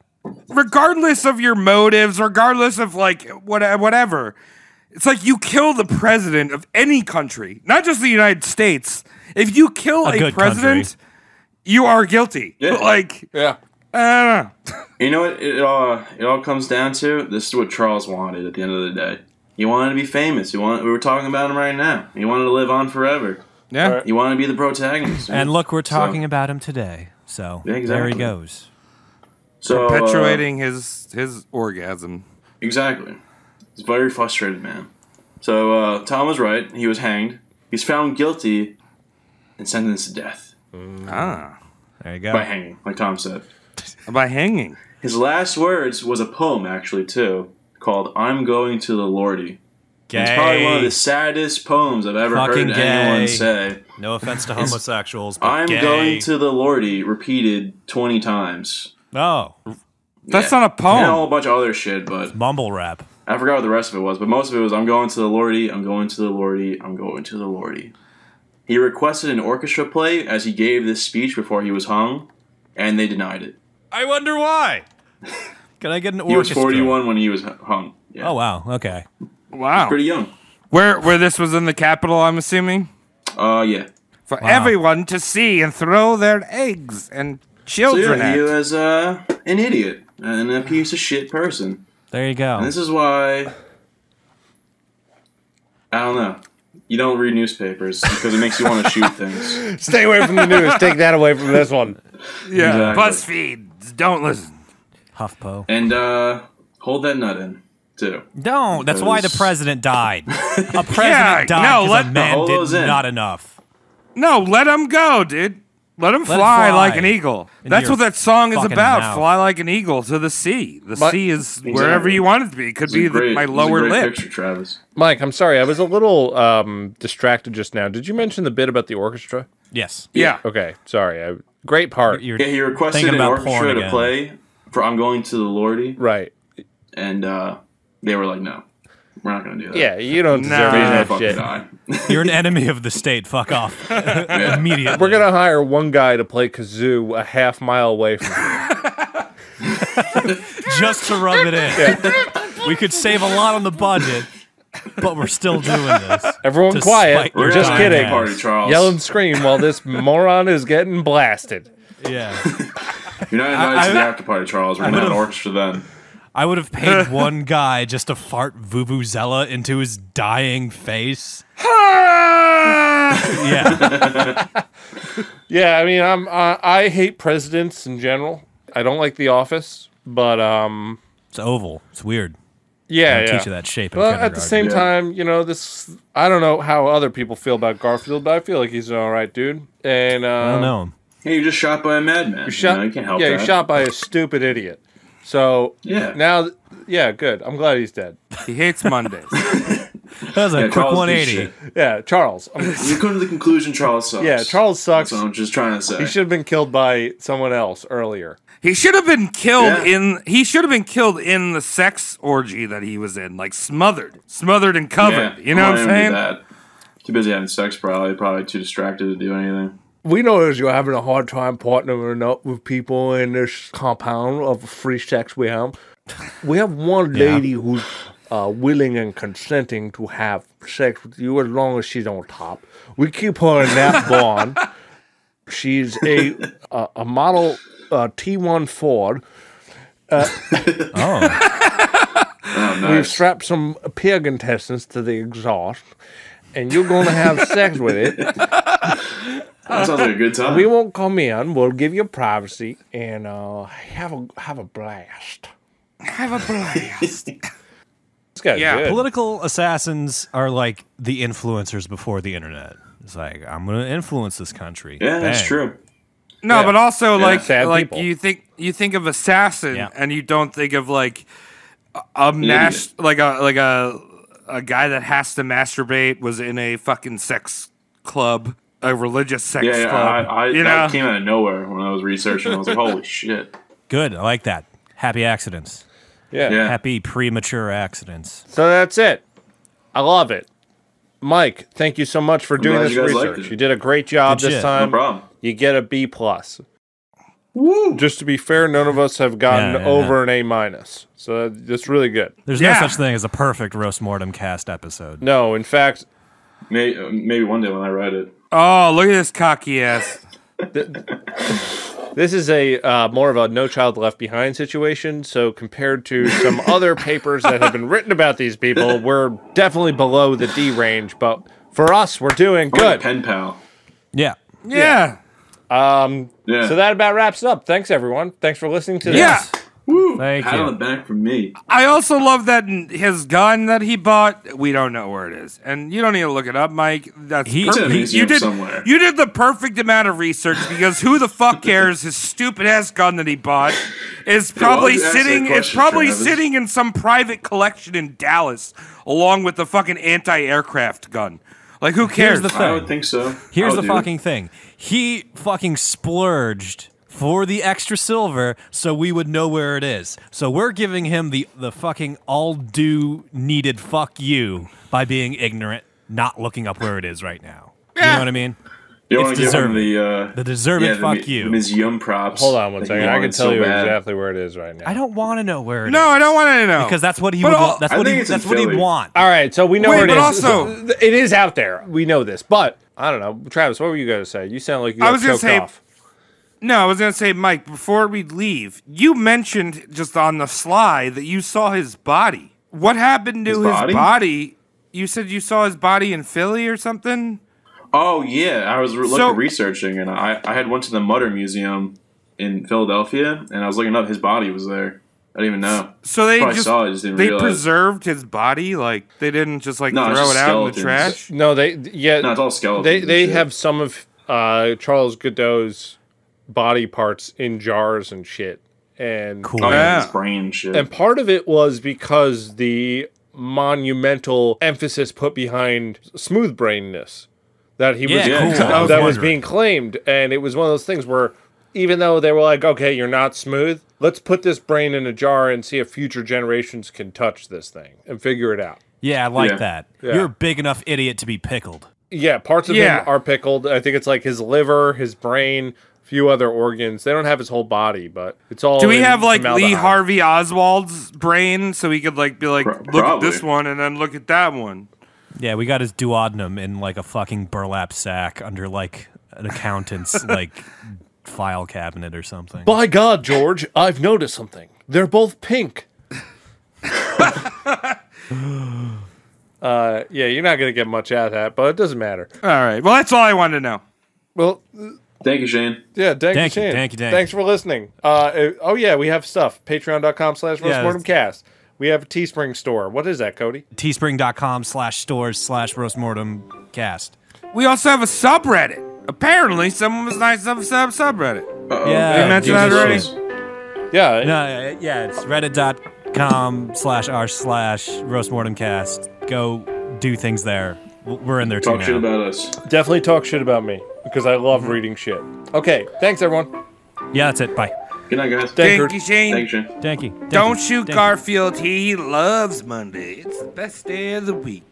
B: regardless of your motives, regardless of like whatever, it's like you kill the president of any country, not just the United States. If you kill a president,
C: country.
B: you are guilty.
D: Yeah.
B: Like,
A: Yeah.
B: I don't know.
D: You know what it all comes down to? This is what Charles wanted at the end of the day. He wanted to be famous. We were talking about him right now. He wanted to live on forever.
B: Yeah.
D: He wanted to be the protagonist.
C: And look, we're talking about him today. So
D: Yeah,
C: there
D: exactly.
C: he goes.
D: So,
B: Perpetuating his orgasm.
D: Exactly. He's a very frustrated man. So Tom was right. He was hanged. He's found guilty and sentenced to death.
B: Ah.
C: There you go.
D: By hanging, like Tom said.
B: By hanging.
D: His last words was a poem, actually, too, called I'm Going to the Lordy. It's probably one of the saddest poems I've ever
C: Fucking
D: heard anyone
C: gay.
D: say.
C: No offense to homosexuals, but
D: I'm
C: gay.
D: going to the Lordy, repeated 20 times.
C: Oh,
B: That's not a poem.
D: And a whole bunch of other shit, but
C: mumble rap.
D: I forgot what the rest of it was. But most of it was I'm going to the Lordy, I'm going to the Lordy, I'm going to the Lordy. He requested an orchestra play as he gave this speech before he was hung, and they denied it.
C: I wonder why. Can I get an orchestra?
D: He was 41 when he was hung. Yeah.
C: Oh, wow. Okay.
B: Wow.
D: Pretty young.
B: Where this was in the Capitol, I'm assuming?
D: Yeah.
B: For everyone to see and throw their eggs and
D: So
B: children
D: yeah, he
B: at.
D: was an idiot and a piece of shit person.
C: There you go.
D: And this is why I don't know. You don't read newspapers because it makes you want to shoot things.
A: Stay away from the news. Take that away from this one.
B: Yeah.
D: Exactly.
B: BuzzFeed. Don't listen.
C: HuffPo.
D: And hold that nut in too.
C: Don't. That's why the president died. A president
B: Yeah,
C: died
B: no,
C: because
B: let-
C: a man
D: hold those
C: did
D: in.
C: not enough.
B: No, let him go, dude. Let him
C: Let it
B: fly
C: fly.
B: like an eagle.
C: Into
B: That's
C: your
B: what that song is
C: fucking
B: about.
C: mouth.
B: Fly like an eagle to the sea. The sea is wherever
D: Exactly.
B: you want it to be. It could be my lower
D: great
B: lip.
D: picture, Travis.
A: Mike, I'm sorry. I was a little distracted just now. Did you mention the bit about the orchestra?
C: Yes.
B: Yeah.
A: Okay, sorry. Great part.
C: You're
D: Yeah, he requested
C: thinking
D: an
C: about porn
D: orchestra to
C: again.
D: play for I'm Going to the Lordy,
A: Right.
D: and they were like, no, we're not going to do that.
A: Yeah, you don't deserve
B: Nah.
A: any of
D: He's
A: that
D: gonna
A: shit.
D: fucking die.
C: You're an enemy of the state. Fuck off. Immediately.
A: We're going to hire one guy to play kazoo a half mile away from you.
C: just to rub it in. We could save a lot on the budget, but we're still doing this.
A: Everyone
C: To
A: quiet.
C: spite
A: We're
C: your
A: just
C: dying
A: kidding.
C: ass.
D: Party, Charles.
A: Yell and scream while this moron is getting blasted.
C: Yeah.
D: You're not invited to the
C: I-
D: after party, Charles. We're going to have an orchestra then.
C: I would have paid one guy just to fart vuvuzela into his dying face. Yeah.
A: Yeah, I mean, I hate presidents in general. I don't like The Office, but
C: It's oval. It's weird.
A: Yeah,
C: teach you that shape.
A: But at the same time, this. I don't know how other people feel about Garfield, but I feel like he's an all right dude. And
C: I don't know him.
D: Hey, you're just shot by a madman. You can't help that.
A: Yeah, you're shot by a stupid idiot. So now, good. I'm glad he's dead.
B: He hates Mondays.
C: That was a quick
D: Charles
C: 180.
A: Yeah, Charles.
D: You come to the conclusion Charles sucks.
A: Yeah, Charles sucks.
D: That's what I'm just trying to say.
A: He should have been killed by someone else earlier.
B: He should have been killed He should have been killed in the sex orgy that he was in, like smothered and covered. You know what I'm saying?
D: Too busy having sex, probably too distracted to do anything.
A: We know that you're having a hard time partnering up with people in this compound of free sex we have. We have one lady who's willing and consenting to have sex with you as long as she's on top. We keep her in that bond. She's a model T1 Ford.
D: Nice.
A: We've strapped some pig intestines to the exhaust, and you're going to have sex with it.
D: That sounds like a good time.
A: We won't come in. We'll give you privacy and have a blast.
B: Have a blast.
A: This guy's good.
C: Political assassins are like the influencers before the internet. It's like, I'm going to influence this country.
D: Yeah, that's true.
B: No, but also like
A: people.
B: you think of assassin and you don't think of like a guy that has to masturbate was in a fucking sex club, a religious sex club.
D: That came out of nowhere when I was researching. I was like, holy shit.
C: Good. I like that. Happy accidents.
A: Yeah.
C: Happy premature accidents.
A: So that's it. I love it. Mike, thank you so much for doing this research. You did a great job this time.
D: No problem.
A: You get a B+. Woo! Just to be fair, none of us have gotten over an A-. So that's really good.
C: There's no such thing as a perfect Roast Mortem cast episode.
A: No, in fact...
D: Maybe one day when I write it.
B: Oh, look at this cocky ass.
A: This is a more of a No Child Left Behind situation, so compared to some other papers that have been written about these people, we're definitely below the D range, but for us, we're doing good.
D: Pen pal.
C: Yeah.
A: So that about wraps it up. Thanks, everyone. Thanks for listening to this.
D: Woo!
C: Thank
D: Pat
C: you.
D: on the back from me.
B: I also love that his gun that he bought, we don't know where it is. And you don't need to look it up, Mike. That's perfect. You did the perfect amount of research because who the fuck cares? His stupid ass gun that he bought is probably sitting in some private collection in Dallas along with the fucking anti-aircraft gun. Like, who cares?
C: Here's the thing.
D: I would think so.
C: Here's the fucking thing. He fucking splurged for the extra silver so we would know where it is. So we're giving him the fucking all-due needed fuck you by being ignorant, not looking up where it is right now. You know what I mean?
D: You want to give him
C: the deserving fuck you.
D: The museum props.
A: Hold on one second. I can tell you exactly where it is right now.
C: I don't want to know where it is.
B: No, I don't want to know.
C: Because that's what he would want. That's what he'd want.
A: All right, so we know where it is.
B: Also,
A: it is out there. We know this. But, I don't know. Travis, what were you going to say? You sound like you got choked off.
B: No, I was going to say, Mike, before we leave, you mentioned just on the sly that you saw his body. What happened to his body? You said you saw his body in Philly or something?
D: Oh, yeah. I was researching, and I had went to the Mutter Museum in Philadelphia, and I was looking up. His body was there. I didn't even know.
B: So they
D: saw it, just didn't realize.
B: Preserved his body? Like, they didn't just, throw it out in the trash?
A: No, it's
D: all skeletons.
A: They have some of Charles Guiteau's body parts in jars and shit. And
C: cool.
D: His brain shit.
A: And part of it was because the monumental emphasis put behind smooth brainness that he was being claimed. And it was one of those things where even though they were like, okay, you're not smooth, let's put this brain in a jar and see if future generations can touch this thing and figure it out.
C: Yeah, I like that. Yeah. You're a big enough idiot to be pickled.
A: Yeah, parts of him are pickled. I think it's like his liver, his brain, few other organs. They don't have his whole body, but it's all.
B: Do we have Lee Harvey Oswald's brain so we could be like, look at this one and then look at that one?
C: Yeah, we got his duodenum in a fucking burlap sack under an accountant's file cabinet or something.
A: By God, George, I've noticed something. They're both pink. Yeah, you're not gonna get much out of that, but it doesn't matter.
B: All right. Well, that's all I wanted to know.
A: Well.
D: Thank you, Shane.
A: Yeah, thank you, Shane.
C: Thank you.
A: Thanks for listening. We have stuff. Patreon.com/RoastMortemCast. We have a Teespring store. What is that, Cody?
C: Teespring.com/stores/roastmortemcast.
B: We also have a subreddit. Apparently, someone was nice enough to set up subreddit.
C: Yeah,
B: Did you mention that already?
A: Yeah.
C: No, yeah, it's reddit.com/r/roastmortemcast. Go do things there. We're in there too.
D: Talk shit about us.
A: Definitely talk shit about me because I love reading shit. Okay, thanks everyone.
C: Yeah, that's it. Bye.
D: Good night, guys.
B: Thank you, Shane.
D: Thanks, Shane.
C: Thank you.
B: Don't shoot Garfield. He loves Monday. It's the best day of the week.